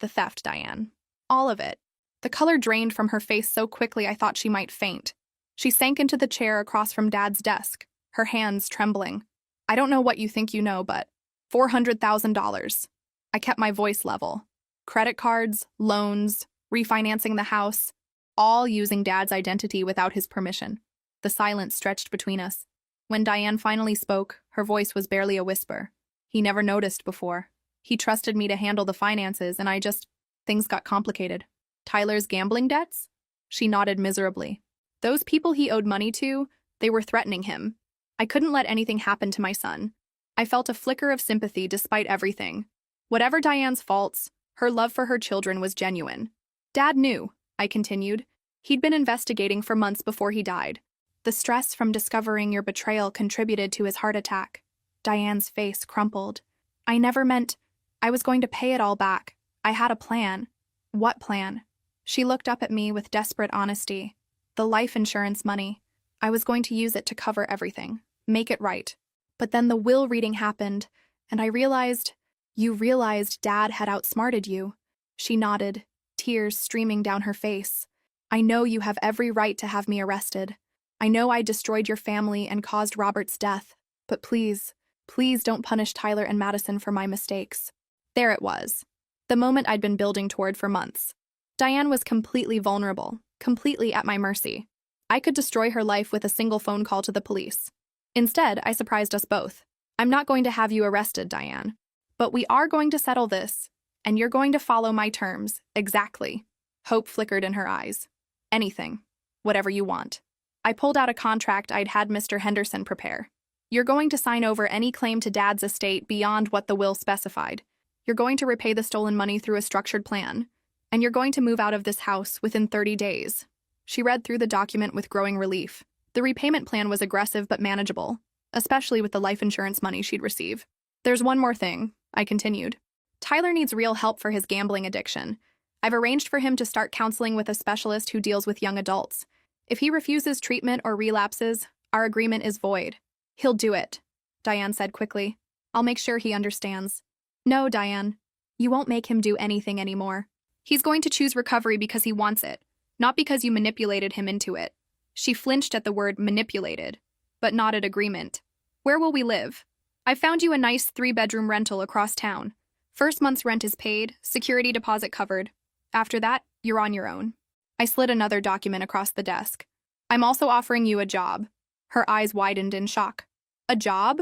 the theft, Diane. All of it." The color drained from her face so quickly I thought she might faint. She sank into the chair across from Dad's desk, her hands trembling. "I don't know what you think you know, but $400,000. I kept my voice level. Credit cards, loans, refinancing the house, all using Dad's identity without his permission." The silence stretched between us. When Diane finally spoke, her voice was barely a whisper. "He never noticed before. He trusted me to handle the finances, and things got complicated." "Tyler's gambling debts?" She nodded miserably. "Those people he owed money to, they were threatening him. I couldn't let anything happen to my son." I felt a flicker of sympathy despite everything. Whatever Diane's faults, her love for her children was genuine. "Dad knew," I continued. "He'd been investigating for months before he died. The stress from discovering your betrayal contributed to his heart attack." Diane's face crumpled. "I never meant I was going to pay it all back. I had a plan." "What plan?" She looked up at me with desperate honesty. "The life insurance money. I was going to use it to cover everything, make it right. But then the will reading happened, and I realized..." "You realized Dad had outsmarted you." She nodded, tears streaming down her face. "I know you have every right to have me arrested. I know I destroyed your family and caused Robert's death. But please, please don't punish Tyler and Madison for my mistakes." There it was. The moment I'd been building toward for months. Diane was completely vulnerable, completely at my mercy. I could destroy her life with a single phone call to the police. Instead, I surprised us both. "I'm not going to have you arrested, Diane. But we are going to settle this, and you're going to follow my terms, exactly." Hope flickered in her eyes. "Anything. Whatever you want." I pulled out a contract I'd had Mr. Henderson prepare. "You're going to sign over any claim to Dad's estate beyond what the will specified. You're going to repay the stolen money through a structured plan. And you're going to move out of this house within 30 days. She read through the document with growing relief. The repayment plan was aggressive but manageable, especially with the life insurance money she'd receive. "There's one more thing," I continued. "Tyler needs real help for his gambling addiction. I've arranged for him to start counseling with a specialist who deals with young adults. If he refuses treatment or relapses, our agreement is void. He'll do it, Diane said quickly. I'll make sure he understands. No, Diane. You won't make him do anything anymore. He's going to choose recovery because he wants it, not because you manipulated him into it. She flinched at the word manipulated, but nodded agreement. Where will we live? I found you a nice 3-bedroom rental across town. First month's rent is paid, security deposit covered. After that, you're on your own. I slid another document across the desk. I'm also offering you a job. Her eyes widened in shock. A job?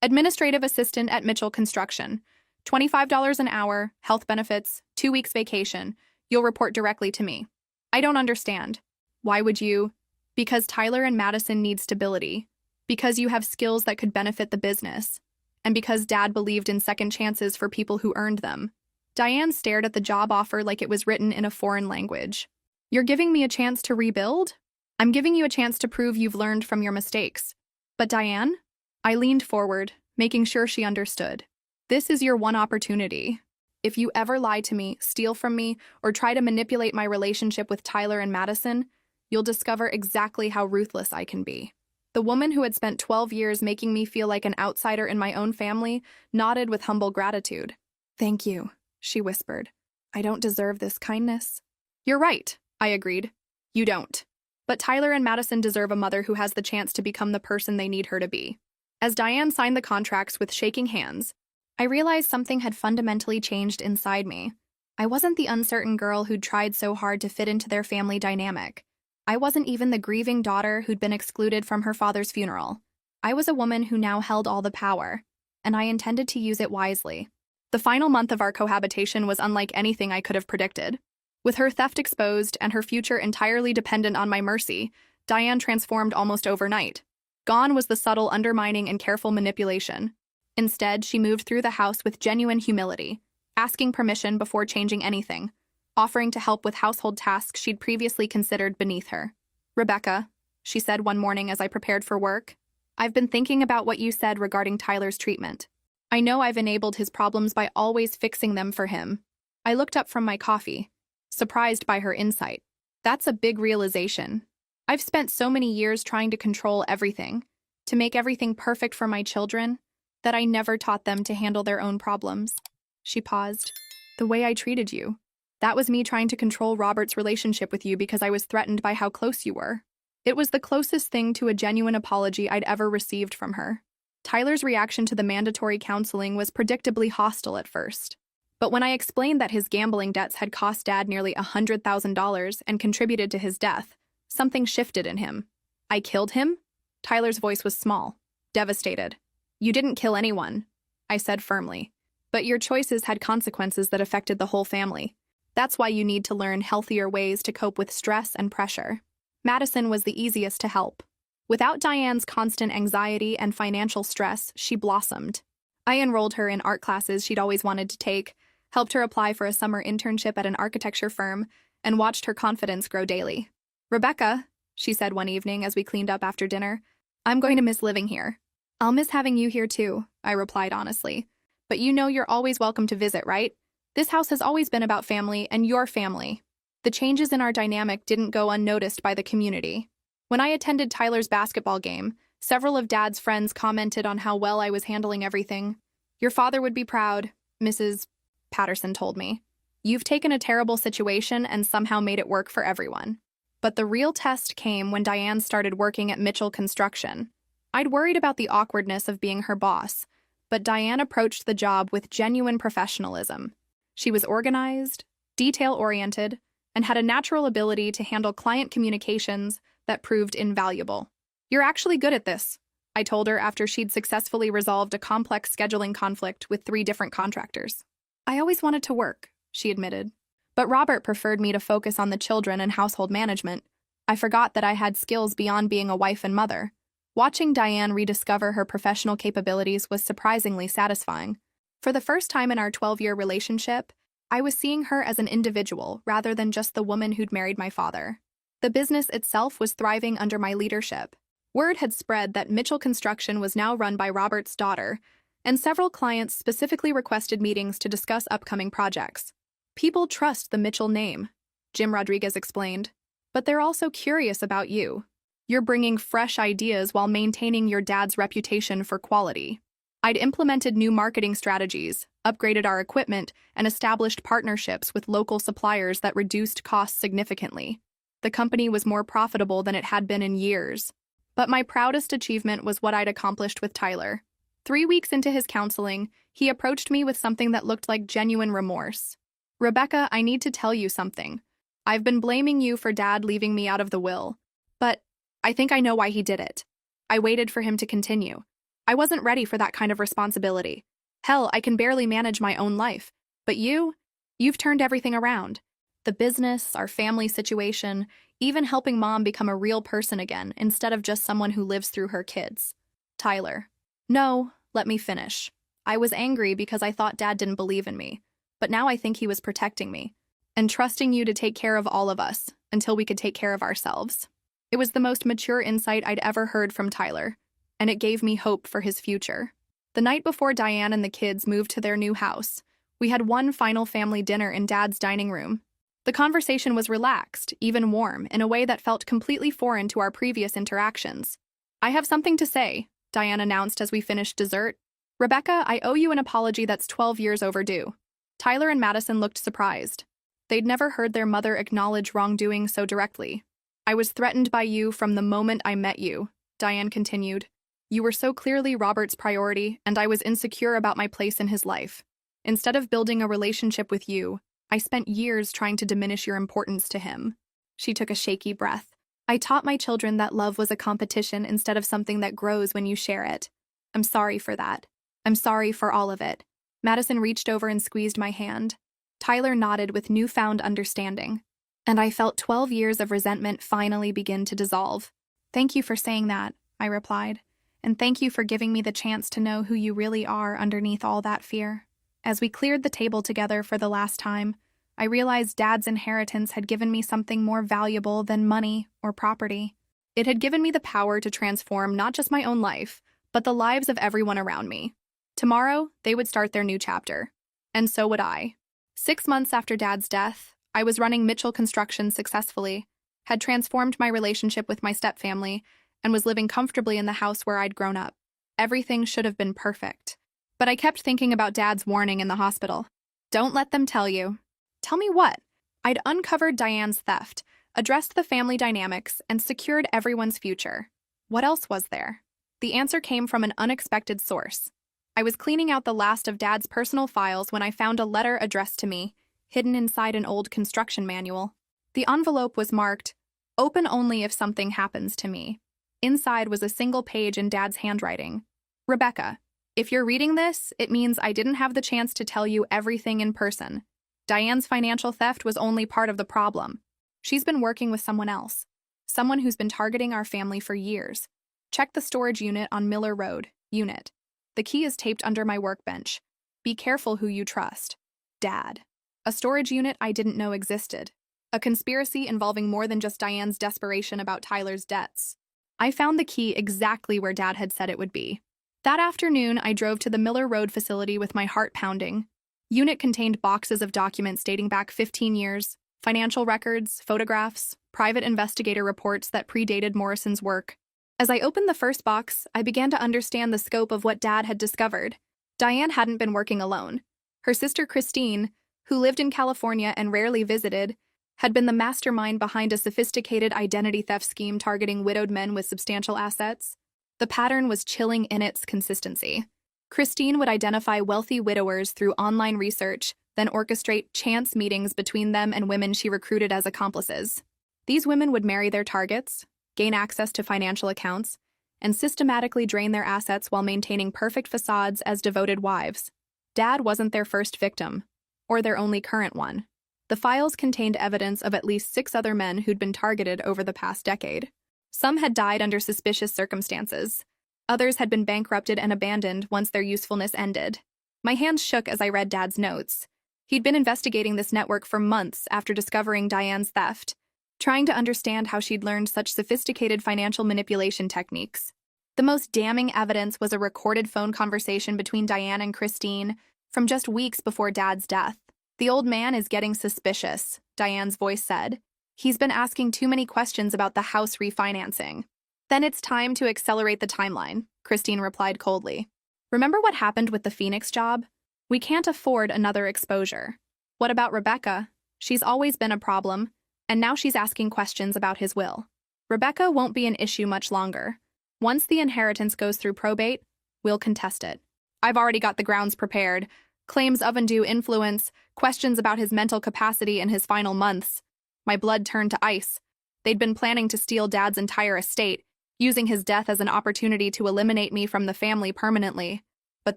Administrative assistant at Mitchell Construction. $25 an hour, health benefits, 2 weeks vacation. You'll report directly to me. I don't understand. Why would you? Because Tyler and Madison need stability. Because you have skills that could benefit the business. And because Dad believed in second chances for people who earned them. Diane stared at the job offer like it was written in a foreign language. You're giving me a chance to rebuild? I'm giving you a chance to prove you've learned from your mistakes. But Diane? I leaned forward, making sure she understood. This is your one opportunity. If you ever lie to me, steal from me, or try to manipulate my relationship with Tyler and Madison, you'll discover exactly how ruthless I can be. The woman who had spent 12 years making me feel like an outsider in my own family nodded with humble gratitude. Thank you, she whispered. I don't deserve this kindness. You're right, I agreed. You don't. But Tyler and Madison deserve a mother who has the chance to become the person they need her to be. As Diane signed the contracts with shaking hands, I realized something had fundamentally changed inside me. I wasn't the uncertain girl who'd tried so hard to fit into their family dynamic. I wasn't even the grieving daughter who'd been excluded from her father's funeral. I was a woman who now held all the power, and I intended to use it wisely. The final month of our cohabitation was unlike anything I could have predicted. With her theft exposed and her future entirely dependent on my mercy, Diane transformed almost overnight. Gone was the subtle undermining and careful manipulation. Instead, she moved through the house with genuine humility, asking permission before changing anything, offering to help with household tasks she'd previously considered beneath her. Rebecca, she said one morning as I prepared for work, I've been thinking about what you said regarding Tyler's treatment. I know I've enabled his problems by always fixing them for him. I looked up from my coffee, surprised by her insight. That's a big realization. I've spent so many years trying to control everything, to make everything perfect for my children, that I never taught them to handle their own problems. She paused. The way I treated you. That was me trying to control Robert's relationship with you because I was threatened by how close you were. It was the closest thing to a genuine apology I'd ever received from her. Tyler's reaction to the mandatory counseling was predictably hostile at first. But when I explained that his gambling debts had cost Dad nearly $100,000 and contributed to his death, something shifted in him. I killed him? Tyler's voice was small, devastated. You didn't kill anyone, I said firmly. But your choices had consequences that affected the whole family. That's why you need to learn healthier ways to cope with stress and pressure. Madison was the easiest to help. Without Diane's constant anxiety and financial stress, she blossomed. I enrolled her in art classes she'd always wanted to take, helped her apply for a summer internship at an architecture firm, and watched her confidence grow daily. Rebecca, she said one evening as we cleaned up after dinner, I'm going to miss living here. I'll miss having you here too, I replied honestly. But you know you're always welcome to visit, right? This house has always been about family and your family. The changes in our dynamic didn't go unnoticed by the community. When I attended Tyler's basketball game, several of Dad's friends commented on how well I was handling everything. Your father would be proud, Mrs. Patterson told me. You've taken a terrible situation and somehow made it work for everyone. But the real test came when Diane started working at Mitchell Construction. I'd worried about the awkwardness of being her boss, but Diane approached the job with genuine professionalism. She was organized, detail-oriented, and had a natural ability to handle client communications that proved invaluable. You're actually good at this, I told her after she'd successfully resolved a complex scheduling conflict with 3 different contractors. I always wanted to work, she admitted. But Robert preferred me to focus on the children and household management. I forgot that I had skills beyond being a wife and mother. Watching Diane rediscover her professional capabilities was surprisingly satisfying. For the first time in our 12-year relationship, I was seeing her as an individual rather than just the woman who'd married my father. The business itself was thriving under my leadership. Word had spread that Mitchell Construction was now run by Robert's daughter, and several clients specifically requested meetings to discuss upcoming projects. People trust the Mitchell name, Jim Rodriguez explained. but they're also curious about you. You're bringing fresh ideas while maintaining your dad's reputation for quality. I'd implemented new marketing strategies, upgraded our equipment, and established partnerships with local suppliers that reduced costs significantly. The company was more profitable than it had been in years. But my proudest achievement was what I'd accomplished with Tyler. 3 weeks into his counseling, he approached me with something that looked like genuine remorse. "Rebecca, I need to tell you something. I've been blaming you for Dad leaving me out of the will, but I think I know why he did it." I waited for him to continue. I wasn't ready for that kind of responsibility. Hell, I can barely manage my own life. But you've turned everything around. The business, our family situation, even helping Mom become a real person again instead of just someone who lives through her kids. Tyler. No, let me finish. I was angry because I thought Dad didn't believe in me, but now I think he was protecting me and trusting you to take care of all of us until we could take care of ourselves. It was the most mature insight I'd ever heard from Tyler, and it gave me hope for his future. The night before Diane and the kids moved to their new house, we had one final family dinner in Dad's dining room. The conversation was relaxed, even warm, in a way that felt completely foreign to our previous interactions. "I have something to say," Diane announced as we finished dessert. "Rebecca, I owe you an apology that's 12 years overdue." Tyler and Madison looked surprised. They'd never heard their mother acknowledge wrongdoing so directly. "I was threatened by you from the moment I met you," Diane continued. "You were so clearly Robert's priority, and I was insecure about my place in his life. Instead of building a relationship with you, I spent years trying to diminish your importance to him." She took a shaky breath. "I taught my children that love was a competition instead of something that grows when you share it. I'm sorry for that. I'm sorry for all of it." Madison reached over and squeezed my hand. Tyler nodded with newfound understanding, and I felt 12 years of resentment finally begin to dissolve. "Thank you for saying that," I replied, "and thank you for giving me the chance to know who you really are underneath all that fear." As we cleared the table together for the last time, I realized Dad's inheritance had given me something more valuable than money or property. It had given me the power to transform not just my own life, but the lives of everyone around me. Tomorrow, they would start their new chapter. And so would I. 6 months after Dad's death, I was running Mitchell Construction successfully, had transformed my relationship with my stepfamily, and was living comfortably in the house where I'd grown up. Everything should have been perfect. But I kept thinking about Dad's warning in the hospital. "Don't let them tell you." Tell me what? I'd uncovered Diane's theft, addressed the family dynamics, and secured everyone's future. What else was there? The answer came from an unexpected source. I was cleaning out the last of Dad's personal files when I found a letter addressed to me, hidden inside an old construction manual. The envelope was marked, "Open only if something happens to me." Inside was a single page in Dad's handwriting. "Rebecca, if you're reading this, it means I didn't have the chance to tell you everything in person. Diane's financial theft was only part of the problem. She's been working with someone else, someone who's been targeting our family for years. Check the storage unit on Miller Road, unit. The key is taped under my workbench. Be careful who you trust. Dad." A storage unit I didn't know existed. A conspiracy involving more than just Diane's desperation about Tyler's debts. I found the key exactly where Dad had said it would be. That afternoon, I drove to the Miller Road facility with my heart pounding. Unit contained boxes of documents dating back 15 years, financial records, photographs, private investigator reports that predated Morrison's work. As I opened the first box, I began to understand the scope of what Dad had discovered. Diane hadn't been working alone. Her sister Christine, who lived in California and rarely visited, had been the mastermind behind a sophisticated identity theft scheme targeting widowed men with substantial assets. The pattern was chilling in its consistency. Christine would identify wealthy widowers through online research, then orchestrate chance meetings between them and women she recruited as accomplices. These women would marry their targets, gain access to financial accounts, and systematically drain their assets while maintaining perfect facades as devoted wives. Dad wasn't their first victim, or their only current one. The files contained evidence of at least 6 other men who'd been targeted over the past decade. Some had died under suspicious circumstances. Others had been bankrupted and abandoned once their usefulness ended. My hands shook as I read Dad's notes. He'd been investigating this network for months after discovering Diane's theft, trying to understand how she'd learned such sophisticated financial manipulation techniques. The most damning evidence was a recorded phone conversation between Diane and Christine from just weeks before Dad's death. "The old man is getting suspicious," Diane's voice said. He's been asking too many questions about the house refinancing. Then it's time to accelerate the timeline, Christine replied coldly. Remember what happened with the Phoenix job? We can't afford another exposure. What about Rebecca? She's always been a problem, and now she's asking questions about his will. Rebecca won't be an issue much longer. Once the inheritance goes through probate, we'll contest it. I've already got the grounds prepared. Claims of undue influence, questions about his mental capacity in his final months. My blood turned to ice. They'd been planning to steal Dad's entire estate, using his death as an opportunity to eliminate me from the family permanently. But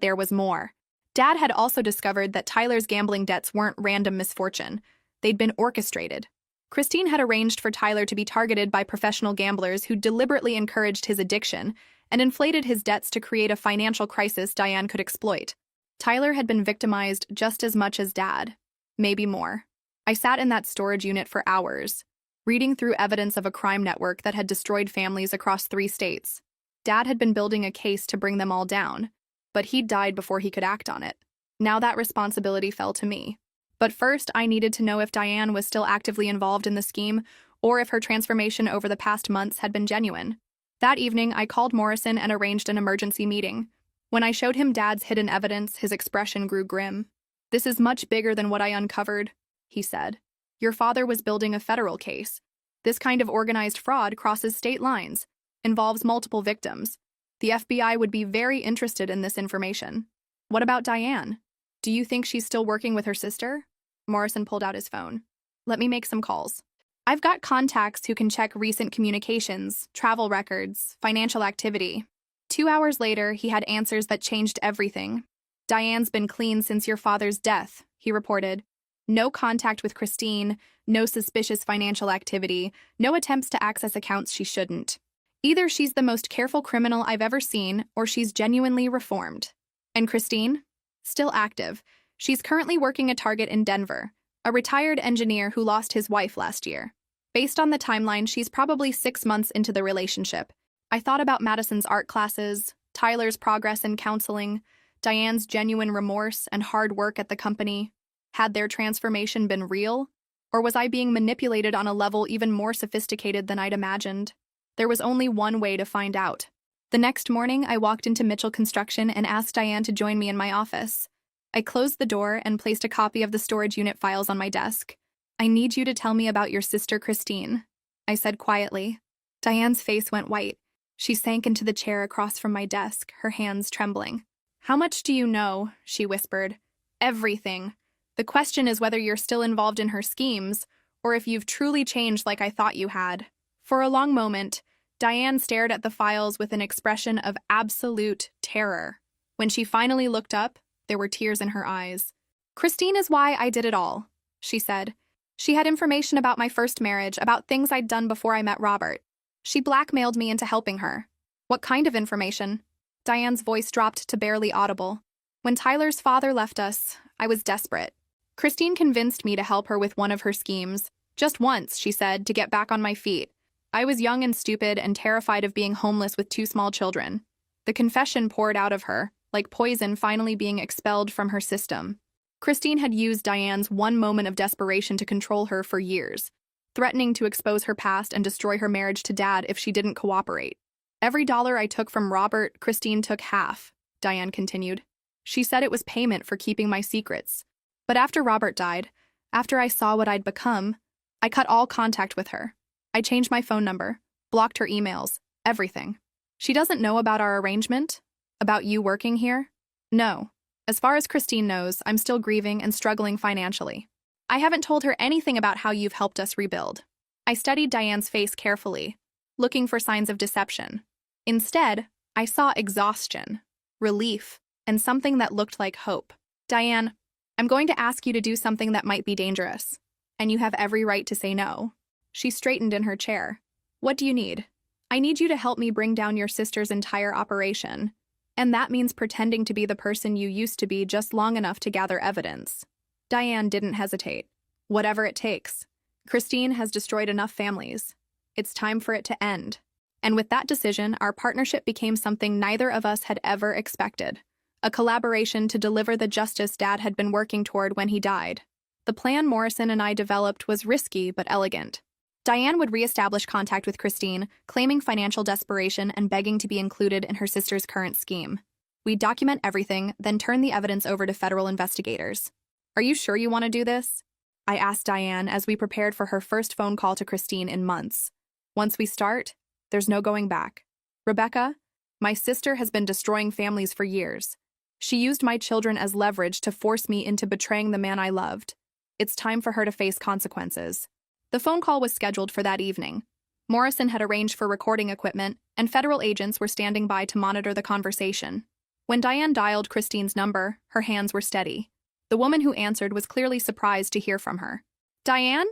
there was more. Dad had also discovered that Tyler's gambling debts weren't random misfortune. They'd been orchestrated. Christine had arranged for Tyler to be targeted by professional gamblers who deliberately encouraged his addiction and inflated his debts to create a financial crisis Diane could exploit. Tyler had been victimized just as much as Dad, maybe more. I sat in that storage unit for hours, reading through evidence of a crime network that had destroyed families across 3 states. Dad had been building a case to bring them all down, but he'd died before he could act on it. Now that responsibility fell to me. But first, I needed to know if Diane was still actively involved in the scheme or if her transformation over the past months had been genuine. That evening, I called Morrison and arranged an emergency meeting. When I showed him Dad's hidden evidence, his expression grew grim. "This is much bigger than what I uncovered," he said. "Your father was building a federal case. This kind of organized fraud crosses state lines, involves multiple victims. The FBI would be very interested in this information. What about Diane? Do you think she's still working with her sister?" Morrison pulled out his phone. "Let me make some calls. I've got contacts who can check recent communications, travel records, financial activity." 2 hours later, he had answers that changed everything. "Diane's been clean since your father's death," he reported. "No contact with Christine, no suspicious financial activity, no attempts to access accounts she shouldn't. Either she's the most careful criminal I've ever seen, or she's genuinely reformed. And Christine? Still active. She's currently working a target in Denver, a retired engineer who lost his wife last year. Based on the timeline, she's probably 6 months into the relationship. I thought about Madison's art classes, Tyler's progress in counseling, Diane's genuine remorse and hard work at the company. Had their transformation been real? Or was I being manipulated on a level even more sophisticated than I'd imagined? There was only one way to find out. The next morning, I walked into Mitchell Construction and asked Diane to join me in my office. I closed the door and placed a copy of the storage unit files on my desk. "I need you to tell me about your sister Christine," I said quietly. Diane's face went white. She sank into the chair across from my desk, her hands trembling. "How much do you know?" she whispered. "Everything. The question is whether you're still involved in her schemes, or if you've truly changed like I thought you had." For a long moment, Diane stared at the files with an expression of absolute terror. When she finally looked up, there were tears in her eyes. "Christine is why I did it all," she said. "She had information about my first marriage, about things I'd done before I met Robert. She blackmailed me into helping her." "What kind of information?" Diane's voice dropped to barely audible. "When Tyler's father left us, I was desperate. Christine convinced me to help her with one of her schemes. Just once, she said, to get back on my feet. I was young and stupid and terrified of being homeless with 2 small children. The confession poured out of her, like poison finally being expelled from her system. Christine had used Diane's one moment of desperation to control her for years, threatening to expose her past and destroy her marriage to Dad if she didn't cooperate. "Every dollar I took from Robert, Christine took half," Diane continued. "She said it was payment for keeping my secrets. But after Robert died, after I saw what I'd become, I cut all contact with her. I changed my phone number, blocked her emails, everything. She doesn't know about our arrangement? About you working here? No. As far as Christine knows, I'm still grieving and struggling financially. I haven't told her anything about how you've helped us rebuild." I studied Diane's face carefully, looking for signs of deception. Instead, I saw exhaustion, relief, and something that looked like hope. "Diane, I'm going to ask you to do something that might be dangerous, and you have every right to say no." She straightened in her chair. "What do you need?" "I need you to help me bring down your sister's entire operation. And that means pretending to be the person you used to be just long enough to gather evidence." Diane didn't hesitate. "Whatever it takes. Christine has destroyed enough families. It's time for it to end." And with that decision, our partnership became something neither of us had ever expected. A collaboration to deliver the justice Dad had been working toward when he died. The plan Morrison and I developed was risky but elegant. Diane would reestablish contact with Christine, claiming financial desperation and begging to be included in her sister's current scheme. We'd document everything, then turn the evidence over to federal investigators. Are you sure you want to do this? I asked Diane as we prepared for her first phone call to Christine in months. Once we start, there's no going back. Rebecca, my sister has been destroying families for years. She used my children as leverage to force me into betraying the man I loved. It's time for her to face consequences. The phone call was scheduled for that evening. Morrison had arranged for recording equipment, and federal agents were standing by to monitor the conversation. When Diane dialed Christine's number, her hands were steady. The woman who answered was clearly surprised to hear from her. Diane?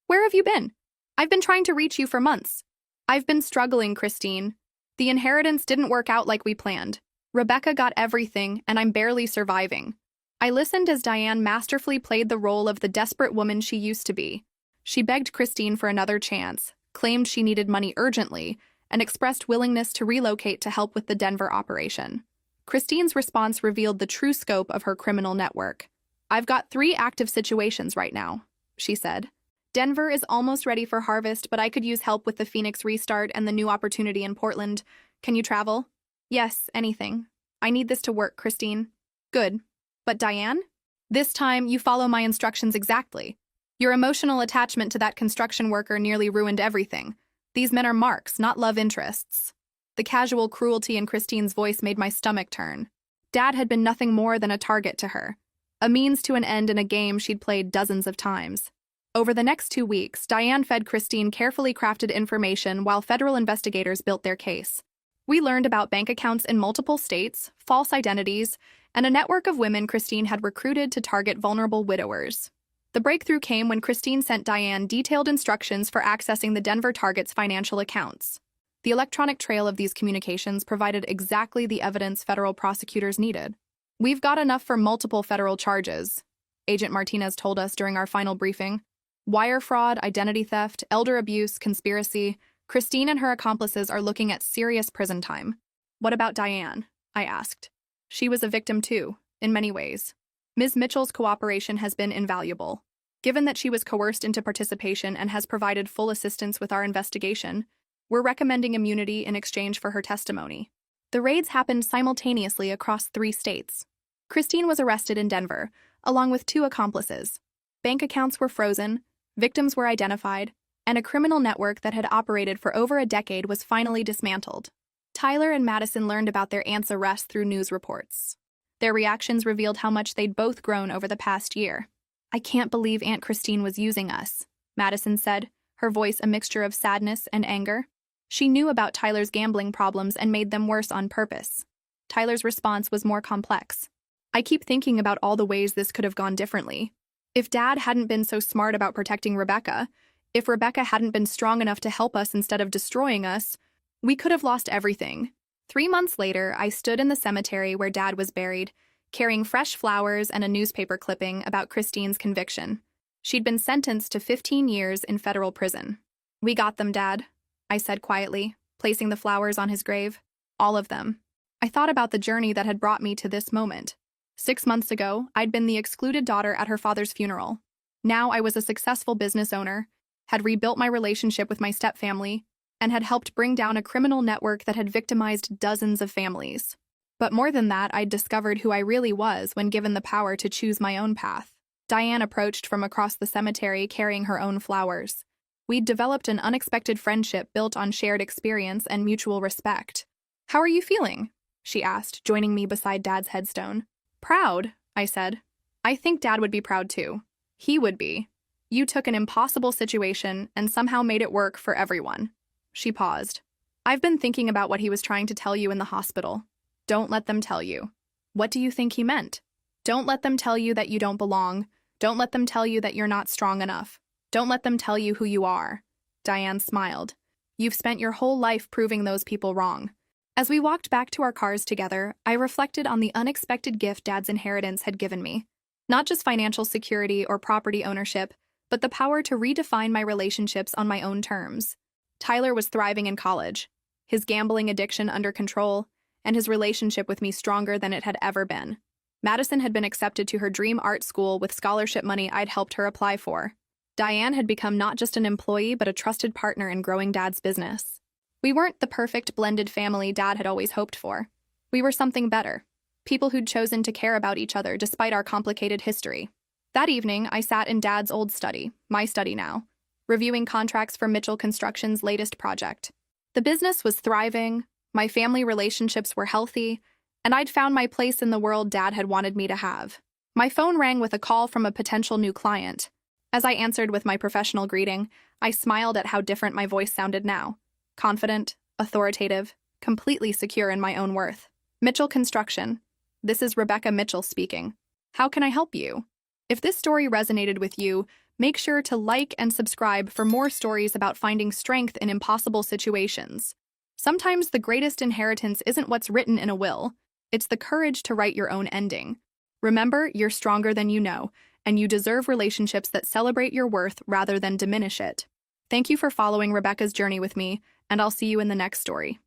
Where have you been? I've been trying to reach you for months. I've been struggling, Christine. The inheritance didn't work out like we planned. Rebecca got everything, and I'm barely surviving. I listened as Diane masterfully played the role of the desperate woman she used to be. She begged Christine for another chance, claimed she needed money urgently, and expressed willingness to relocate to help with the Denver operation. Christine's response revealed the true scope of her criminal network. I've got 3 active situations right now, she said. Denver is almost ready for harvest, but I could use help with the Phoenix restart and the new opportunity in Portland. Can you travel? Yes, anything. I need this to work, Christine. Good. But Diane? This time, you follow my instructions exactly. Your emotional attachment to that construction worker nearly ruined everything. These men are marks, not love interests. The casual cruelty in Christine's voice made my stomach turn. Dad had been nothing more than a target to her, a means to an end in a game she'd played dozens of times. Over the next 2 weeks, Diane fed Christine carefully crafted information while federal investigators built their case. We learned about bank accounts in multiple states, false identities, and a network of women Christine had recruited to target vulnerable widowers. The breakthrough came when Christine sent Diane detailed instructions for accessing the Denver target's financial accounts. The electronic trail of these communications provided exactly the evidence federal prosecutors needed. We've got enough for multiple federal charges, Agent Martinez told us during our final briefing. Wire fraud, identity theft, elder abuse, conspiracy. Christine and her accomplices are looking at serious prison time. What about Diane? I asked. She was a victim too, in many ways. Ms. Mitchell's cooperation has been invaluable. Given that she was coerced into participation and has provided full assistance with our investigation, we're recommending immunity in exchange for her testimony. The raids happened simultaneously across 3 states. Christine was arrested in Denver, along with 2 accomplices. Bank accounts were frozen, victims were identified, and a criminal network that had operated for over a decade was finally dismantled. Tyler and Madison learned about their aunt's arrest through news reports. Their reactions revealed how much they'd both grown over the past year. I can't believe Aunt Christine was using us, Madison said, her voice a mixture of sadness and anger. She knew about Tyler's gambling problems and made them worse on purpose. Tyler's response was more complex. I keep thinking about all the ways this could have gone differently. If Dad hadn't been so smart about protecting Rebecca, if Rebecca hadn't been strong enough to help us instead of destroying us, we could have lost everything. 3 months later, I stood in the cemetery where Dad was buried, carrying fresh flowers and a newspaper clipping about Christine's conviction. She'd been sentenced to 15 years in federal prison. We got them, Dad, I said quietly, placing the flowers on his grave. All of them. I thought about the journey that had brought me to this moment. 6 months ago, I'd been the excluded daughter at her father's funeral. Now I was a successful business owner, had rebuilt my relationship with my stepfamily, and had helped bring down a criminal network that had victimized dozens of families. But more than that, I'd discovered who I really was when given the power to choose my own path. Diane approached from across the cemetery carrying her own flowers. We'd developed an unexpected friendship built on shared experience and mutual respect. How are you feeling? She asked, joining me beside Dad's headstone. Proud, I said. I think Dad would be proud too. He would be. You took an impossible situation and somehow made it work for everyone. She paused. I've been thinking about what he was trying to tell you in the hospital. Don't let them tell you. What do you think he meant? Don't let them tell you that you don't belong. Don't let them tell you that you're not strong enough. Don't let them tell you who you are. Diane smiled. You've spent your whole life proving those people wrong. As we walked back to our cars together, I reflected on the unexpected gift Dad's inheritance had given me. Not just financial security or property ownership, but the power to redefine my relationships on my own terms. Tyler was thriving in college, his gambling addiction under control, and his relationship with me stronger than it had ever been. Madison had been accepted to her dream art school with scholarship money I'd helped her apply for. Diane had become not just an employee, but a trusted partner in growing Dad's business. We weren't the perfect blended family Dad had always hoped for. We were something better. People who'd chosen to care about each other despite our complicated history. That evening, I sat in Dad's old study, my study now, reviewing contracts for Mitchell Construction's latest project. The business was thriving, my family relationships were healthy, and I'd found my place in the world Dad had wanted me to have. My phone rang with a call from a potential new client. As I answered with my professional greeting, I smiled at how different my voice sounded now. Confident, authoritative, completely secure in my own worth. Mitchell Construction. This is Rebecca Mitchell speaking. How can I help you? If this story resonated with you, make sure to like and subscribe for more stories about finding strength in impossible situations. Sometimes the greatest inheritance isn't what's written in a will, it's the courage to write your own ending. Remember, you're stronger than you know, and you deserve relationships that celebrate your worth rather than diminish it. Thank you for following Rebecca's journey with me, and I'll see you in the next story.